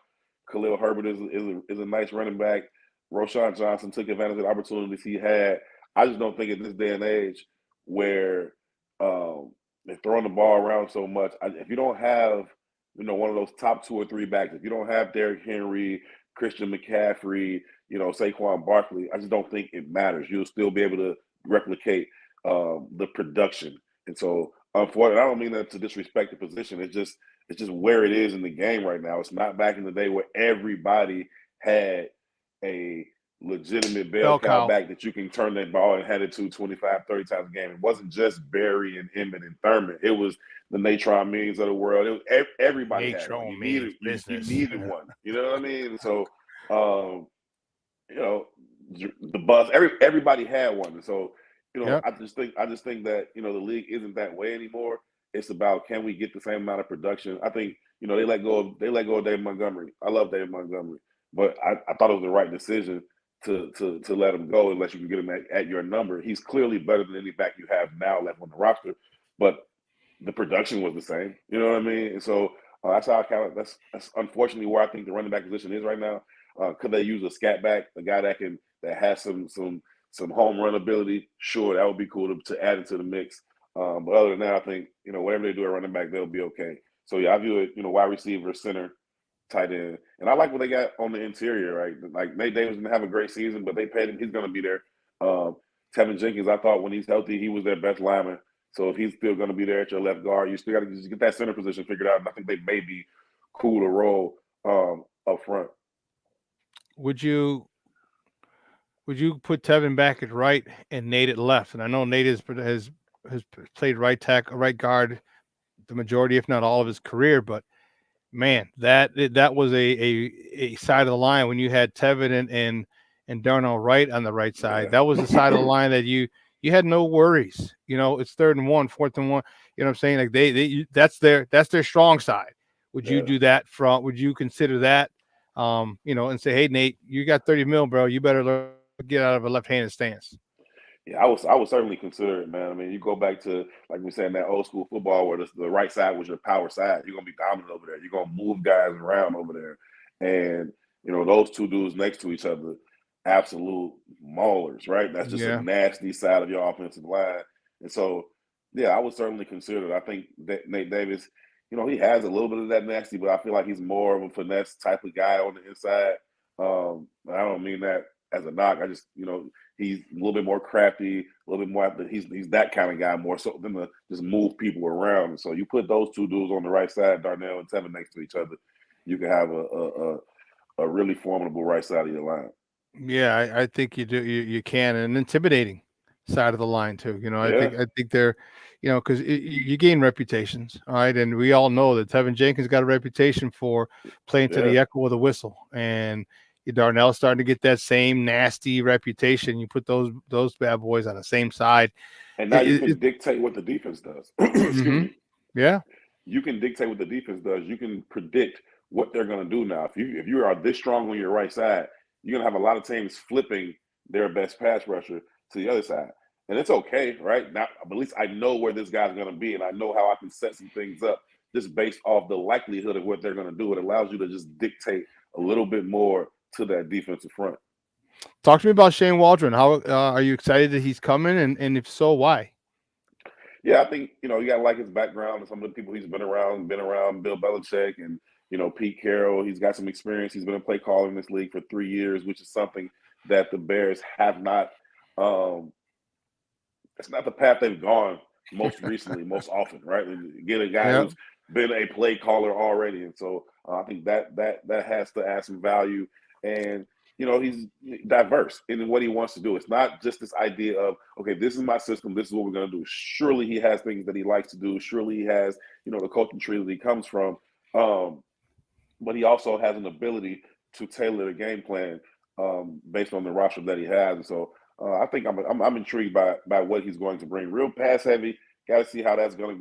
S19: Khalil Herbert is a nice running back. Roshan Johnson took advantage of the opportunities he had. I just don't think in this day and age where they're throwing the ball around so much, if you don't have one of those top 2 or 3 backs, if you don't have Derrick Henry, Christian McCaffrey, Saquon Barkley, I just don't think it matters. You'll still be able to replicate the production. And so, unfortunately, I don't mean that to disrespect the position. It's just where it is in the game right now. It's not back in the day where everybody had a legitimate bell cow back that you can turn that ball and head it to 25, 30 times a game. It wasn't just Barry and Emmett and Thurman. It was the Natron Means of the world. It was everybody had one. You needed one. You know what I mean? So, the buzz. Everybody had one. And so, I just think that the league isn't that way anymore. It's about, can we get the same amount of production? I think they let go of David Montgomery. I love David Montgomery, but I thought it was the right decision to let him go unless you can get him at your number. He's clearly better than any back you have now left on the roster, but the production was the same. You know what I mean? And so that's how that's unfortunately where I think the running back position is right now. Could they use a scat back, a guy that has some home run ability? Sure, that would be cool to add into the mix. But other than that, I think whatever they do at running back, they'll be okay. So yeah, I view it wide receiver, center, tight end, and I like what they got on the interior. Right, like Nate Davis didn't have a great season, but they paid him. He's going to be there. Tevin Jenkins, I thought when he's healthy, he was their best lineman. So if he's still going to be there at your left guard, you still got to just get that center position figured out. And I think they may be cool to roll up front.
S5: Would you put Tevin back at right and Nate at left? And I know Nate has played right tackle, right guard the majority, if not all, of his career. But man, that was a side of the line when you had Tevin and Darnell Wright on the right side. That was the side of the line that you had no worries. It's 3rd and 1, 4th and 1. You know what I'm saying? Like they that's their strong side. Would you do that would you consider that? And say, hey, Nate, you got 30 mil, bro. You better learn to get out of a left-handed stance.
S19: Yeah, I would certainly consider it, man. I mean, you go back to, like we said, in that old school football where the right side was your power side. You're going to be dominant over there. You're going to move guys around over there. And, those two dudes next to each other, absolute maulers, right? That's just a nasty side of your offensive line. And so, yeah, I would certainly consider it. I think that Nate Davis, he has a little bit of that nasty, but I feel like he's more of a finesse type of guy on the inside. I don't mean that as a knock. I just, he's a little bit more crafty, a little bit more. He's that kind of guy more so than to just move people around. And so you put those two dudes on the right side, Darnell and Tevin, next to each other, you can have a really formidable right side of your line.
S5: Yeah, I think you do. You can, and an intimidating side of the line too. I think they're, because you gain reputations, all right, and we all know that Tevin Jenkins got a reputation for playing to the echo of the whistle, and Darnell's starting to get that same nasty reputation. You put those bad boys on the same side,
S19: and now you can dictate what the defense does. Excuse me.
S5: Yeah,
S19: you can dictate what the defense does. You can predict what they're going to do now. If you are this strong on your right side, you're going to have a lot of teams flipping their best pass rusher to the other side. And it's okay, right? Now, at least I know where this guy's going to be, and I know how I can set some things up just based off the likelihood of what they're going to do. It allows you to just dictate a little bit more to that defensive front.
S5: Talk to me about Shane Waldron. How are you excited that he's coming, and if so, why?
S19: Yeah, I think you got to like his background and some of the people he's been around Bill Belichick and Pete Carroll. He's got some experience. He's been a play caller in this league for 3 years, which is something that the Bears have not. It's not the path they've gone most recently, most often, right? And get a guy
S5: Yep.
S19: who's been a play caller already, and so I think that has to add some value. And he's diverse in what he wants to do. It's not just this idea of, okay, this is my system, this is what we're going to do. Surely he has things that he likes to do. Surely he has the coaching tree that he comes from, but he also has an ability to tailor the game plan based on the roster that he has. And so I think I'm intrigued by what he's going to bring. Real pass heavy. Got to see how that's going to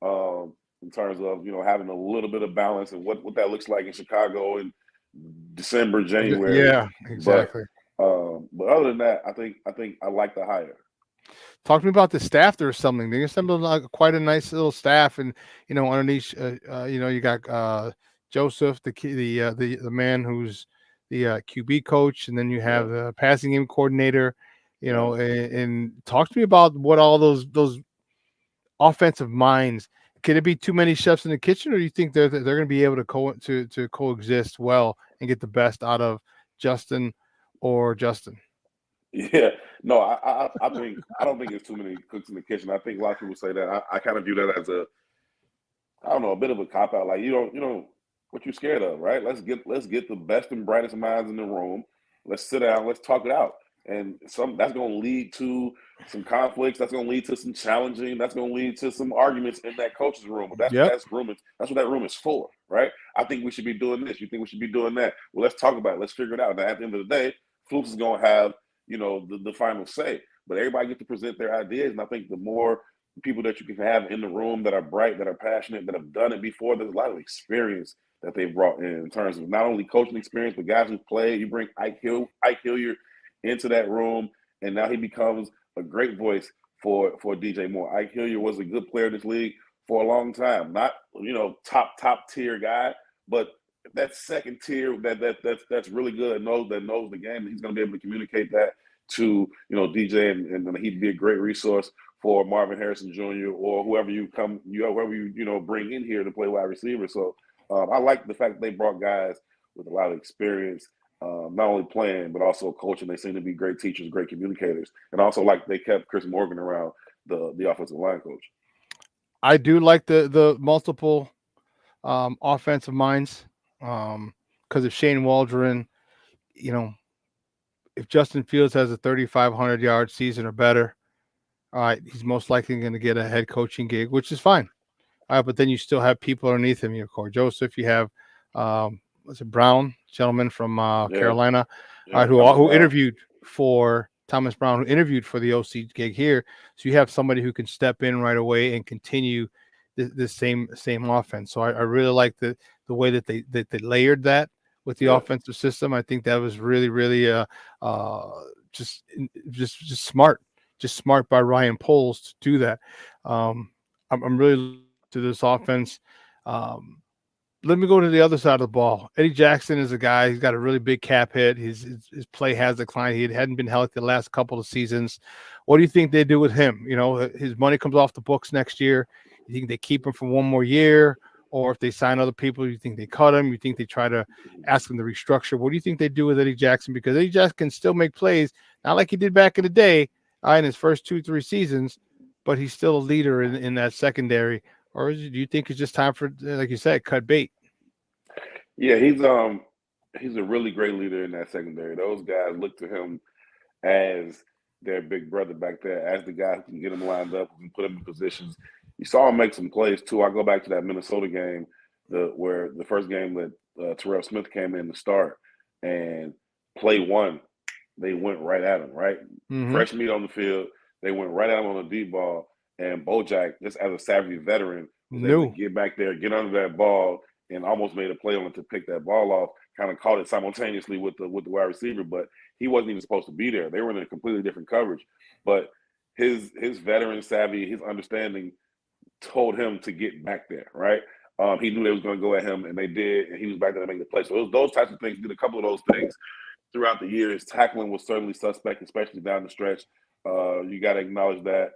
S19: go in terms of having a little bit of balance and what that looks like in Chicago in December, January.
S5: Yeah, exactly.
S19: But other than that, I think I like the hire.
S5: Talk to me about the staff there or something. They assembled quite a nice little staff, and underneath, you got Joseph, the man who's the QB coach, and then you have the passing game coordinator. And talk to me about what all those offensive minds. Can it be too many chefs in the kitchen, or do you think they're going to be able to coexist well and get the best out of Justin or Justin?
S19: Yeah, no, I think I don't think it's too many cooks in the kitchen. I think a lot of people say that. I kind of view that as a bit of a cop out. Like what you're scared of, right? Let's get the best and brightest minds in the room. Let's sit down. Let's talk it out. And that's going to lead to some conflicts. That's going to lead to some challenging. That's going to lead to some arguments in that coach's room. But that's what that room is for, right? I think we should be doing this. You think we should be doing that? Well, let's talk about it. Let's figure it out. Now, at the end of the day, Flukes is going to have the final say. But everybody gets to present their ideas, and I think the more people that you can have in the room that are bright, that are passionate, that have done it before, there's a lot of experience that they've brought in terms of not only coaching experience, but guys who play. You bring Ike Hilliard into that room, and now he becomes a great voice for DJ Moore. Ike Hilliard was a good player in this league for a long time. Not top tier guy, but that second tier that's really good, knows the game. He's going to be able to communicate that to DJ, and he'd be a great resource for Marvin Harrison Jr. or whoever you bring in here to play wide receiver. So I like the fact that they brought guys with a lot of experience. Not only playing, but also coaching. They seem to be great teachers, great communicators. And also, like, they kept Chris Morgan around, the offensive line coach.
S5: I do like the multiple offensive minds because if Shane Waldron, if Justin Fields has a 3,500-yard season or better, all right, he's most likely going to get a head coaching gig, which is fine. All right, but then you still have people underneath him. You have Corey Joseph. You have was it Brown, gentleman from Carolina, who interviewed for Thomas Brown, who interviewed for the OC gig here. So you have somebody who can step in right away and continue the same offense. So I really like the way that they layered that with the offensive system. I think that was really, really just smart by Ryan Poles to do that. I'm really to this offense. Let me go to the other side of the ball. Eddie Jackson is a guy. He's got a really big cap hit. His play has declined. He hadn't been healthy the last couple of seasons. What do you think they do with him? His money comes off the books next year. You think they keep him for one more year? Or if they sign other people, you think they cut him? You think they try to ask him to restructure? What do you think they do with Eddie Jackson? Because Eddie Jackson can still make plays, not like he did back in the day in his first 2-3 seasons, but he's still a leader in that secondary. Or do you think it's just time for, like you said, cut bait?
S19: Yeah, he's a really great leader in that secondary. Those guys look to him as their big brother back there, as the guy who can get them lined up, who can put them in positions. You saw him make some plays too. I go back to that Minnesota game, where the first game that Terrell Smith came in to start, and play one, they went right at him, right?
S5: Mm-hmm.
S19: Fresh meat on the field. They went right at him on a deep ball, and Bojack, just as a savvy veteran, was able to get back there, get under that ball, and almost made a play on it to pick that ball off. Kind of caught it simultaneously with the wide receiver, but he wasn't even supposed to be there. They were in a completely different coverage. But his veteran savvy, his understanding told him to get back there, right? He knew they was going to go at him, and they did, and he was back there to make the play. So it was those types of things. Did a couple of those things throughout the year. His tackling was certainly suspect, especially down the stretch. You got to acknowledge that.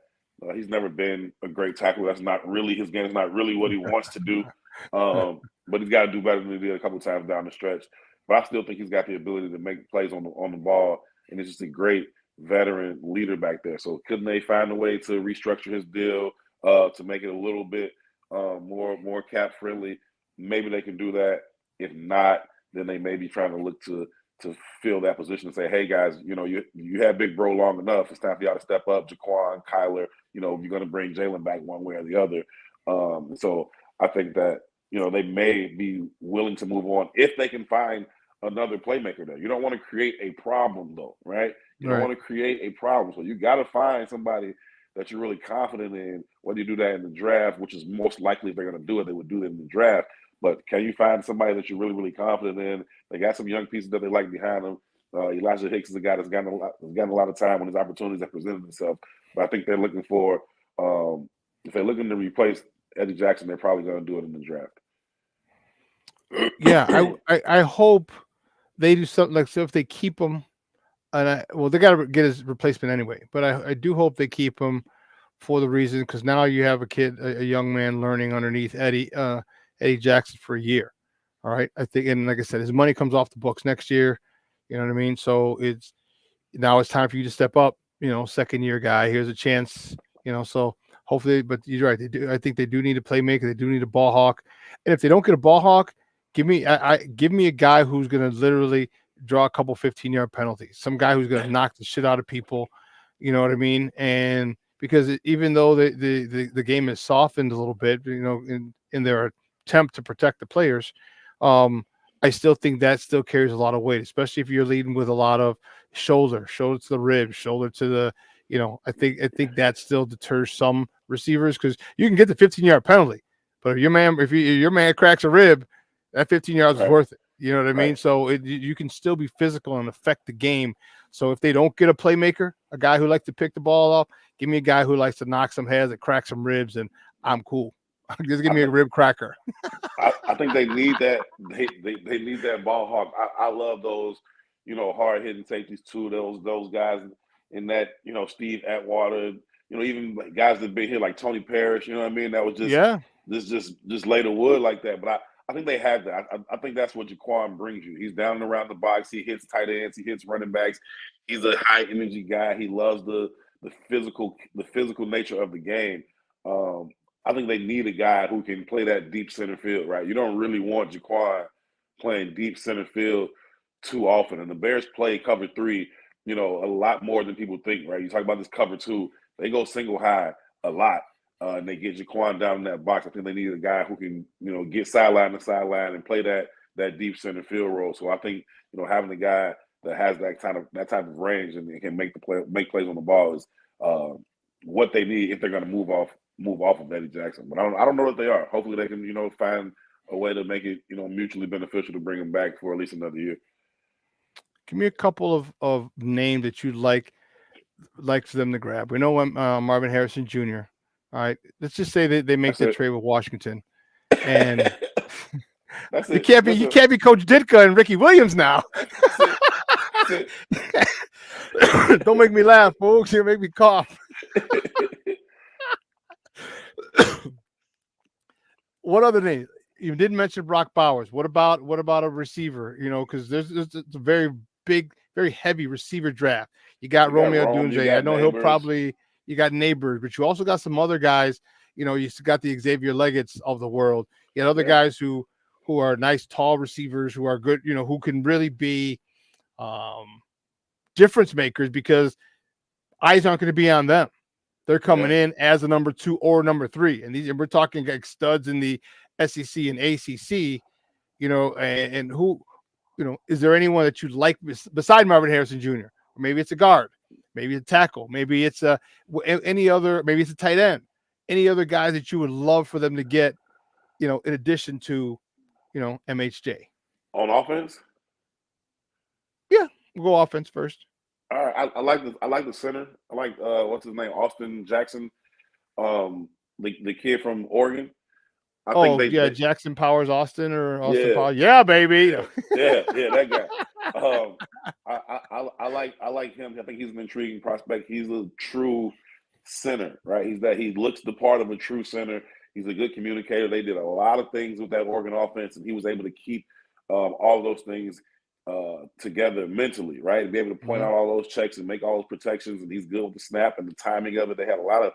S19: He's never been a great tackler. That's not really his game. It's not really what he wants to do. But he's got to do better than he did a couple of times down the stretch. But I still think he's got the ability to make plays on the ball, and he's just a great veteran leader back there. So couldn't they find a way to restructure his deal to make it a little bit more cap friendly? Maybe they can do that. If not, then they may be trying to look to fill that position and say, hey guys, you had Big Bro long enough. It's time for y'all to step up. Jaquan, Kyler, you're going to bring Jalen back one way or the other. So I think that they may be willing to move on if they can find another playmaker there. You don't want to create a problem though, right? You don't want to create a problem. So you got to find somebody that you're really confident in. Whether you do that in the draft, which is most likely if they're going to do it, they would do it in the draft. But can you find somebody that you're really, really confident in? They got some young pieces that they like behind them. Elijah Hicks is a guy that's gotten a lot of time when his opportunities have presented themselves. But I think they're looking for if they're looking to replace Eddie Jackson, they're probably going to do it in the draft.
S5: Yeah, I hope they do something like so if they keep him, and they got to get his replacement anyway. But I do hope they keep him for the reason because now you have a young man learning underneath Eddie Jackson for a year. All right. I think, and like I said, his money comes off the books next year. You know what I mean? So it's time for you to step up, second year guy. Here's a chance, so hopefully, but you're right. They do. I think they do need a playmaker. They do need a ball hawk. And if they don't get a ball hawk, give me a guy who's going to literally draw a couple 15-yard penalties. Some guy who's going to knock the shit out of people. You know what I mean? And because even though the game is softened a little bit, in their attempt to protect the players, I still think that still carries a lot of weight, especially if you're leading with a lot of shoulder to the ribs, shoulder to the, I think that still deters some receivers because you can get the 15-yard penalty, but if your man cracks a rib, that 15 yards is worth it. You know what I mean? So you can still be physical and affect the game. So if they don't get a playmaker, a guy who likes to pick the ball off, give me a guy who likes to knock some heads and crack some ribs, and I'm cool. Just give me a rib cracker.
S19: I think they need that. They need that ball hawk. I love those, hard hitting safeties too. Those guys in that, Steve Atwater, even like guys that been here like Tony Parrish. You know what I mean? That was just lay the wood like that. But I think they have that. I think that's what Jaquan brings you. He's down and around the box. He hits tight ends. He hits running backs. He's a high energy guy. He loves the physical nature of the game. I think they need a guy who can play that deep center field, right? You don't really want Jaquan playing deep center field too often. And the Bears play cover 3, a lot more than people think, right? You talk about this cover 2, they go single high a lot, and they get Jaquan down in that box. I think they need a guy who can, get sideline to sideline and play that deep center field role. So I think, having a guy that has that type of range and can make plays on the ball is what they need if they're going to move off of Eddie Jackson. But I don't know that they are. Hopefully they can, find a way to make it, mutually beneficial to bring him back for at least another year.
S5: Give me a couple of names that you'd like for them to grab. We know Marvin Harrison Jr. All right. Let's just say they make the trade with Washington. And you can't be Coach Ditka and Ricky Williams now. Don't make me laugh, folks. You make me cough. What other names? You didn't mention Brock Bowers. What about a receiver? Because it's a very big, very heavy receiver draft. You got Romeo Dunze. I know you got Neighbors, but you also got some other guys. You got the Xavier Leggett's of the world. You got other guys who are nice, tall receivers who are good. Who can really be difference makers because eyes aren't going to be on them. They're coming in as a number 2 or number 3. And we're talking like studs in the SEC and ACC, and who, is there anyone that you'd like beside Marvin Harrison Jr.? Or maybe it's a guard, maybe it's a tackle, maybe it's maybe it's a tight end, any other guys that you would love for them to get, in addition to, MHJ.
S19: On offense?
S5: Yeah, we'll go offense first.
S19: All right, I like the center. I like what's his name, Austin Jackson, the kid from Oregon. I think
S5: Jackson Powers Austin or Austin Powers. Yeah, baby.
S19: Yeah, that guy. I like him. I think he's an intriguing prospect. He's a true center, right? He looks the part of a true center. He's a good communicator. They did a lot of things with that Oregon offense, and he was able to keep all of those things together mentally, right? Be able to point out all those checks and make all those protections, and he's good with the snap and the timing of it. They had a lot of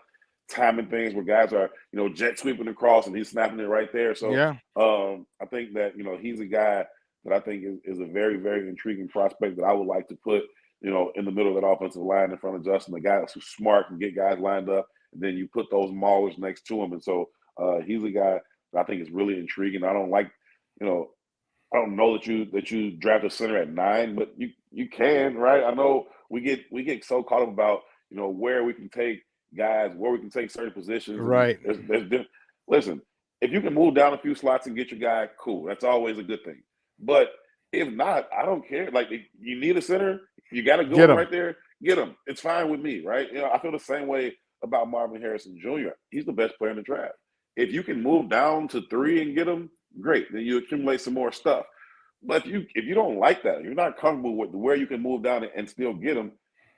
S19: timing things where guys are, jet sweeping across and he's snapping it right there. So
S5: Yeah.
S19: I think that, he's a guy that I think is a very, very intriguing prospect that I would like to put, in the middle of that offensive line in front of Justin, the guy who's smart and get guys lined up, and then you put those maulers next to him. And so he's a guy that I think is really intriguing. I don't like, I don't know that you draft a center at 9, but you can, right? I know we get so caught up about, where we can take guys, where we can take certain positions.
S5: Right.
S19: Listen, if you can move down a few slots and get your guy, cool. That's always a good thing. But if not, I don't care. Like, if you need a center, you got to go right there, get him. It's fine with me, right? I feel the same way about Marvin Harrison Jr. He's the best player in the draft. If you can move down to 3 and get him, great. Then you accumulate some more stuff. But if you don't like that, you're not comfortable with where you can move down and still get him,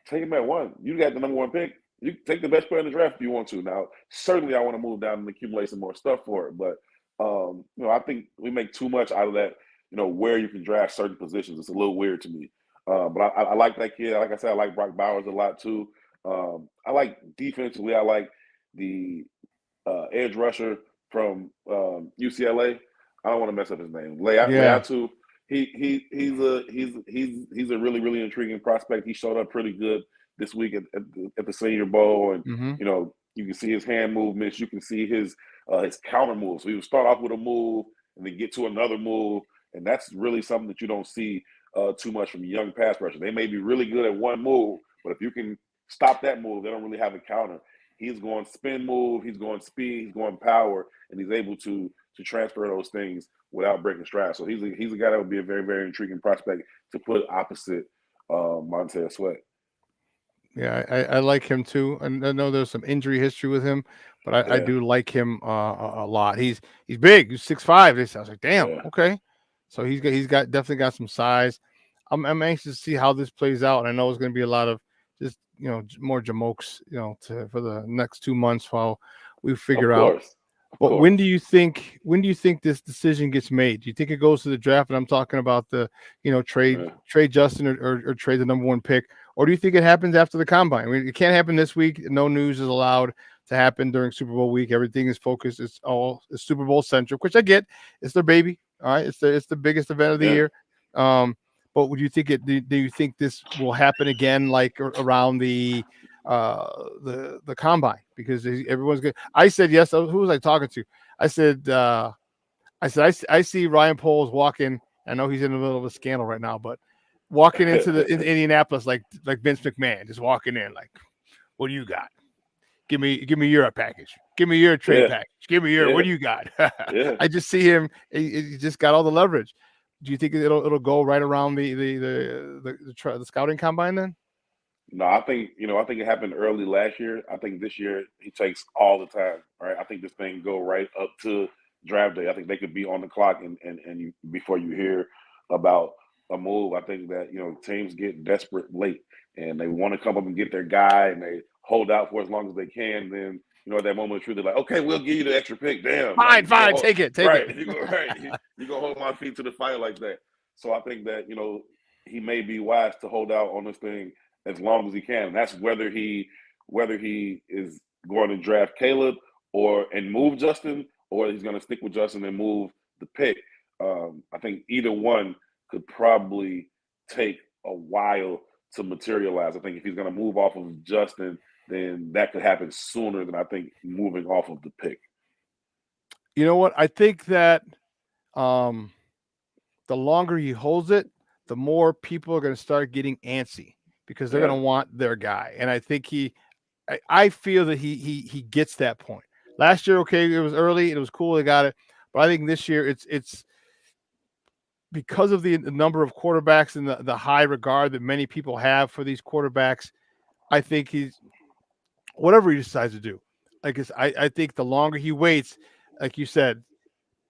S19: take him at 1. You got the number 1 pick. You can take the best player in the draft if you want to. Now, certainly I want to move down and accumulate some more stuff for it. But, I think we make too much out of that, where you can draft certain positions. It's a little weird to me. But I like that kid. Like I said, I like Brock Bowers a lot too. I like defensively, I like the edge rusher from UCLA. I don't want to mess up his name. Leatu. He's a really, really intriguing prospect. He showed up pretty good this week at the Senior Bowl, and you can see his hand movements. You can see his counter moves. So he would start off with a move and then get to another move, and that's really something that you don't see too much from young pass rushers. They may be really good at one move, but if you can stop that move, they don't really have a counter. He's going spin move, he's going speed, he's going power, and he's able to transfer those things without breaking stride. So he's a guy that would be a very, very intriguing prospect to put opposite Montez Sweat.
S5: Yeah, I like him too. And I know there's some injury history with him, but I do like him a lot. He's big. He's 6'5". I was like, damn, okay. So he's definitely got some size. I'm anxious to see how this plays out. And I know it's going to be a lot of just more jamokes for the next 2 months while we figure out. But when do you think this decision gets made? Do you think it goes to the draft? And I'm talking about the trade Justin or trade the number 1 pick, or do you think it happens after the combine? I mean, it can't happen this week. No news is allowed to happen during Super Bowl week. Everything is focused. It's all Super Bowl centric, which I get. It's their baby. All right, it's the biggest event of the year. But would you think do you think this will happen again, like around the combine? Because everyone's good. I said yes. Who was I talking to? I said I see Ryan Poles walking. I know he's in the middle of a scandal right now, but walking into Indianapolis like Vince McMahon, just walking in like, what do you got? Give me your package. Give me your trade package. Give me your what do you got? I just see him. He just got all the leverage. Do you think it'll go right around the scouting combine then?
S19: No, I think it happened early last year. I think this year he takes all the time. Right, I think this thing go right up to draft day. I think they could be on the clock and before you hear about a move. I think that teams get desperate late and they want to come up and get their guy and they hold out for as long as they can. Then at that moment of truth, they're like, okay, we'll give you the extra pick. Damn,
S5: fine, take it.
S19: You gonna hold my feet to the fire like that. So I think that he may be wise to hold out on this thing as long as he can. And that's whether he is going to draft Caleb and move Justin, or he's going to stick with Justin and move the pick. I think either one could probably take a while to materialize. I think if he's going to move off of Justin, then that could happen sooner than I think moving off of the pick.
S5: You know what? I think that the longer he holds it, the more people are going to start getting antsy because they're going to want their guy. And I think I feel that he gets that point. Last year, okay, it was early. It was cool. They got it. But I think this year it's because of the number of quarterbacks and the high regard that many people have for these quarterbacks. I think he's whatever he decides to do. I think the longer he waits, like you said,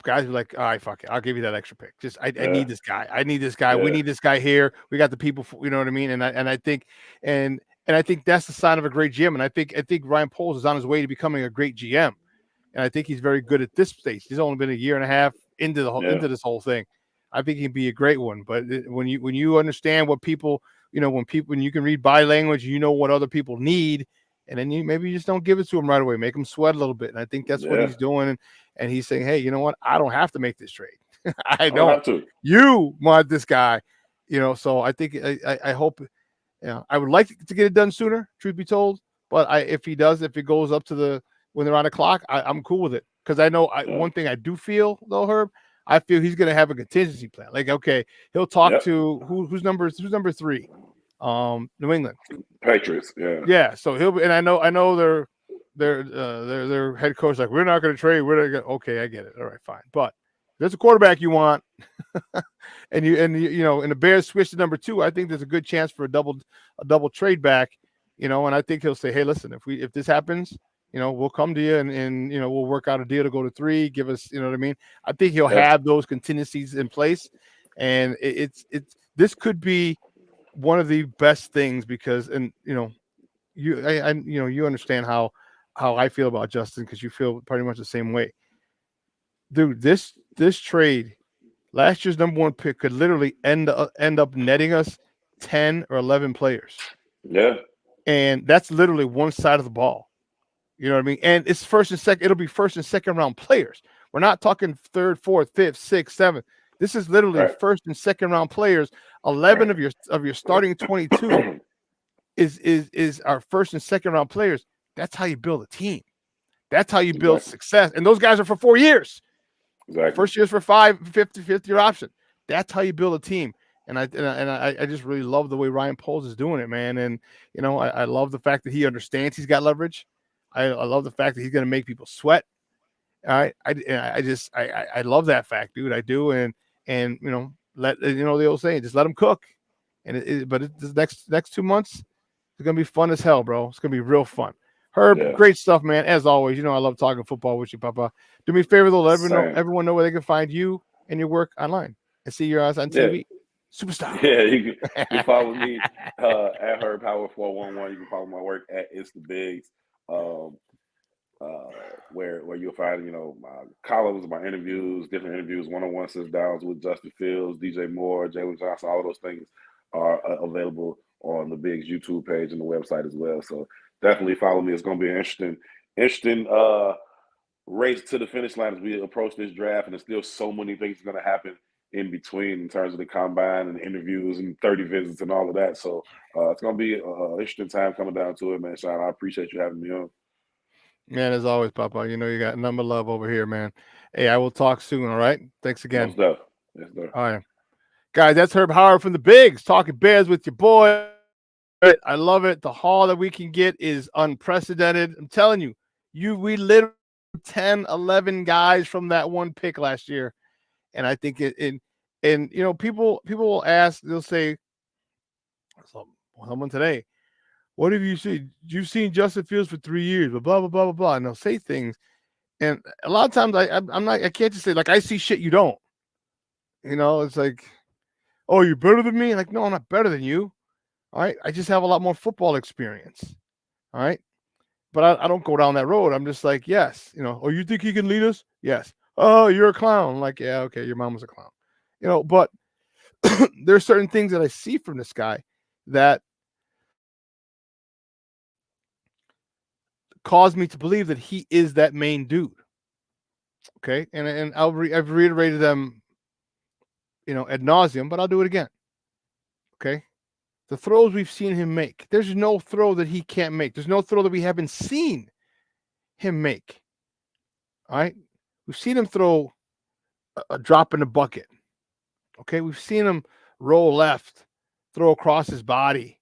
S5: guys are like, all right, fuck it. I'll give you that extra pick. I need this guy. I need this guy. We need this guy here. We got the people, you know what I mean? And I think, and And I think that's the sign of a great GM. And I think Ryan Poles is on his way to becoming a great GM. And I think he's very good at this stage. He's only been a year and a half into into this whole thing. I think he'd be a great one. But when you understand what people, when you can read body language, you know what other people need, and then maybe you just don't give it to them right away. Make them sweat a little bit. And I think that's what he's doing. And he's saying, hey, you know what? I don't have to make this trade. I don't
S19: have to.
S5: You want this guy, So I think I hope. I would like to get it done sooner, truth be told. But if it goes up to when they're on the clock, I'm cool with it. Because I know one thing I do feel, though, Herb, I feel he's going to have a contingency plan. Like, okay, he'll talk to who's number 3? New England
S19: Patriots. Yeah.
S5: Yeah. So and I know their head coach like, we're not going to trade. Okay, I get it. All right, fine. But if there's a quarterback you want, and the Bears switch to number 2, I think there's a good chance for a double trade back. And I think he'll say, hey, listen, if this happens, we'll come to you and we'll work out a deal to go to 3. Give us, what I mean. I think he'll have those contingencies in place, and this could be one of the best things because, you understand how I feel about Justin because you feel pretty much the same way, dude. This trade, last year's number 1 pick could literally end up netting us 10 or 11 players.
S19: Yeah,
S5: and that's literally one side of the ball. You know what I mean? And it's first and second. It'll be first and second round players. We're not talking 3rd, 4th, 5th, 6th, 7th. This is literally first and second round players. 11 of your starting 22 is our first and second round players. That's how you build a team. That's how you build success. And those guys are for 4 years.
S19: Exactly.
S5: First year's for 5, fifth year option. That's how you build a team. And I just really love the way Ryan Poles is doing it, man. And I love the fact that he understands he's got leverage. I love the fact that he's going to make people sweat. All right, I love that fact, dude. I do, and let the old saying, just let him cook. But this next 2 months, it's gonna be fun as hell, bro. It's gonna be real fun. Herb, great stuff, man. As always, I love talking football with you, Papa. Do me a favor though, let everyone know where they can find you and your work online and see your eyes on TV. Superstar.
S19: Yeah, you can follow me at Herb Power 411. You can follow my work at It's the Bigs. Where you'll find my columns, my interviews, different interviews, one-on-one sit-downs with Justin Fields, DJ Moore, Jalen Johnson. All of those things are available on the Bigs YouTube page and the website as well. So definitely follow me. It's going to be an interesting race to the finish line as we approach this draft, and there's still so many things going to happen in between in terms of the combine and interviews and 30 visits and all of that. So it's going to be an interesting time coming down to it, man. Shawn, I appreciate you having me on.
S5: Man, as always, Papa, you got number love over here, man. Hey, I will talk soon, all right? Thanks again.
S19: Yes, sir.
S5: All right. Guys, that's Herb Howard from the Bigs, talking Bears with your boy. I love it. The haul that we can get is unprecedented. I'm telling you, we literally 10, 11 guys from that one pick last year. And I think people will ask, they'll say, someone today, what have you seen? You've seen Justin Fields for 3 years, but blah, blah, blah, blah, blah. And they'll say things. And a lot of times I can't just say, like, I see shit you don't. It's like, oh, you're better than me? Like, no, I'm not better than you. All right. I just have a lot more football experience. All right. But I don't go down that road. I'm just like, yes. Oh, you think he can lead us? Yes. Oh, you're a clown. I'm like, yeah, okay, your mom was a clown. But there are certain things that I see from this guy that caused me to believe that he is that main dude. Okay. And I've reiterated them, ad nauseum, but I'll do it again. Okay. The throws we've seen him make, there's no throw that he can't make. There's no throw that we haven't seen him make. All right. We've seen him throw a drop in the bucket. Okay. We've seen him roll left, throw across his body.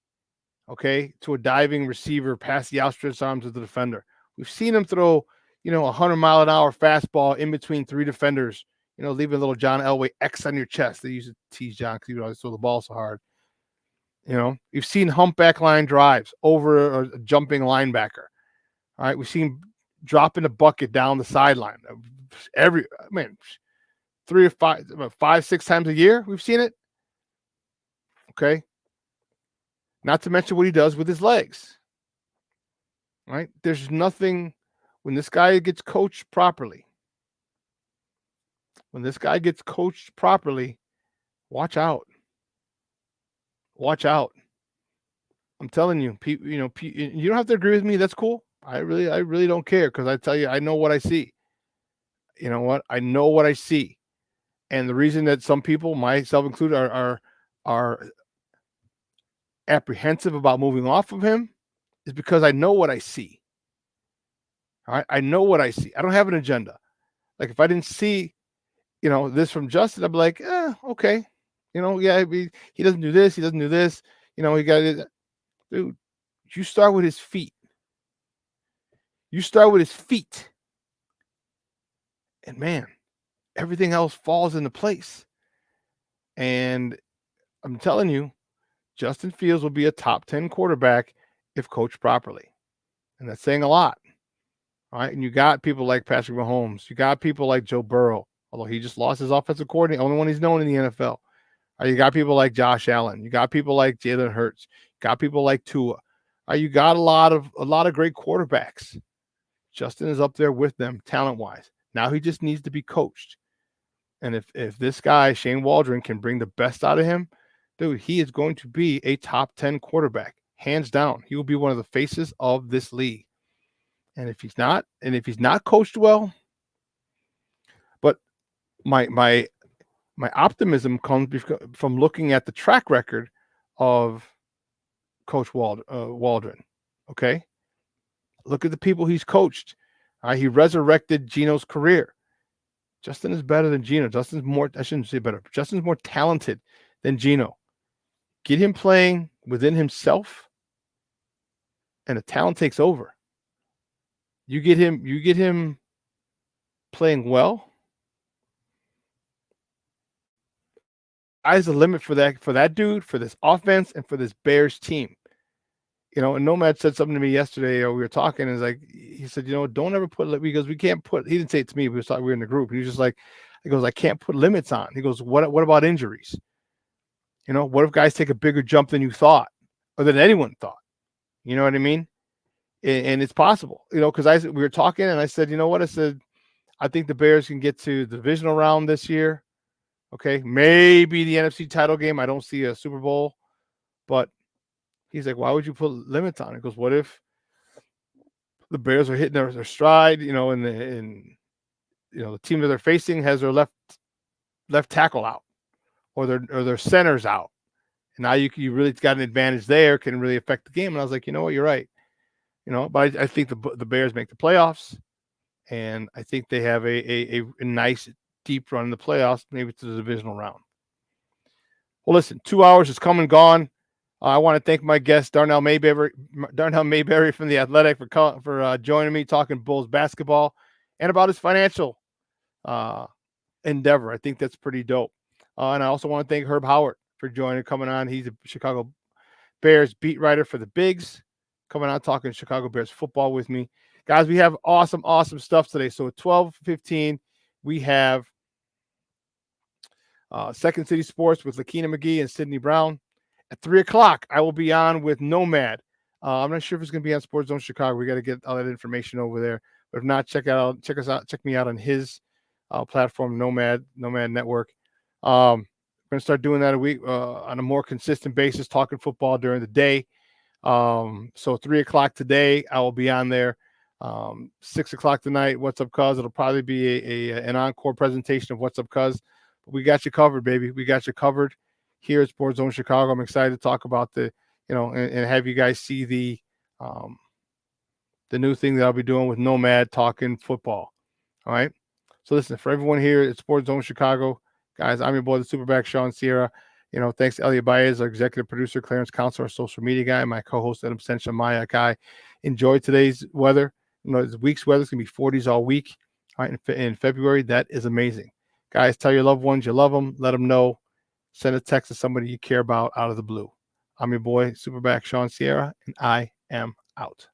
S5: Okay. To a diving receiver past the outstretched arms of the defender. We've seen him throw, 100-mile-an-hour fastball in between 3 defenders, leaving a little John Elway X on your chest. They used to tease John because he would always throw the ball so hard. You've seen humpback line drives over a jumping linebacker. All right. We've seen dropping the bucket down the sideline. 3 or 5, 6 times a year. We've seen it. Okay. Not to mention what he does with his legs. Right? There's nothing when this guy gets coached properly. Watch out. Watch out. I'm telling you, you don't have to agree with me. That's cool. I really don't care because I tell you, I know what I see. You know what? I know what I see. And the reason that some people, myself included, are apprehensive about moving off of him is because I know what I see. All right. I know what I see. I don't have an agenda. Like if I didn't see, this from Justin, I'd be like, okay. Yeah, he doesn't do this. He doesn't do this. He got it. Dude, you start with his feet. And man, everything else falls into place. And I'm telling you, Justin Fields will be a top 10 quarterback if coached properly. And that's saying a lot. All right. And you got people like Patrick Mahomes. You got people like Joe Burrow, although he just lost his offensive coordinator, only one he's known in the NFL. You got people like Josh Allen. You got people like Jalen Hurts. You got people like Tua. You got a lot of great quarterbacks. Justin is up there with them talent-wise. Now he just needs to be coached. And if this guy, Shane Waldron, can bring the best out of him, dude, he is going to be a top 10 quarterback. Hands down. He will be one of the faces of this league. And if he's not coached well, but my optimism comes from looking at the track record of Coach Waldron. Okay. Look at the people he's coached. He resurrected Gino's career. Justin is better than Gino. I shouldn't say better. Justin's more talented than Gino. Get him playing within himself, and the talent takes over. You get him playing well. Sky's the limit for that dude, for this offense, and for this Bears team. And Nomad said something to me yesterday. We were talking, and he said, don't ever put, because we can't put. He didn't say it to me. We were in the group. He was just like, he goes, I can't put limits on. He goes, what about injuries? What if guys take a bigger jump than you thought, or than anyone thought? You know what I mean? And it's possible, because we were talking, and I said, I said, I think the Bears can get to the divisional round this year. Okay, maybe the NFC title game. I don't see a Super Bowl, but he's like, why would you put limits on it? He goes, what if the Bears are hitting their stride, and the team that they're facing has their left tackle out, or their center's out, and now you really got an advantage there, can really affect the game. And I was like, you know what, you're right. But I think the Bears make the playoffs, and I think they have a nice deep run in the playoffs, maybe to the divisional round. Well, listen, 2 hours has come and gone. I want to thank my guest, Darnell Mayberry from The Athletic, for joining me, talking Bulls basketball and about his financial endeavor. I think that's pretty dope. And I also want to thank Herb Howard for coming on. He's a Chicago Bears beat writer for the Bigs, coming on talking Chicago Bears football with me. Guys, we have awesome stuff today. So at 12:15, we have Second City Sports with Lakina McGee and Sydney Brown. At 3 o'clock, I will be on with Nomad. I'm not sure if it's going to be on Sports Zone Chicago. We got to get all that information over there. But if not, check me out on his platform, Nomad Network. We're going to start doing that a week on a more consistent basis, talking football during the day. So 3 o'clock today, I will be on there. 6 o'clock tonight, What's Up Cuz? It'll probably be an encore presentation of What's Up Cuz. But we got you covered, baby. We got you covered here at Sports Zone Chicago. I'm excited to talk about and have you guys see the new thing that I'll be doing with Nomad, talking football. All right. So listen, for everyone here at Sports Zone Chicago, guys, I'm your boy, the SuperBack, Shawn Sierra. Thanks to Elliot Baez, our executive producer, Clarence Council, our social media guy, my co-host, Adam Sencha, Maya Kai. Enjoy today's weather. This week's weather is going to be 40s all week. All right. In February, that is amazing. Guys, tell your loved ones you love them. Let them know. Send a text to somebody you care about out of the blue. I'm your boy, SuperBack, Shawn Sierra, and I am out.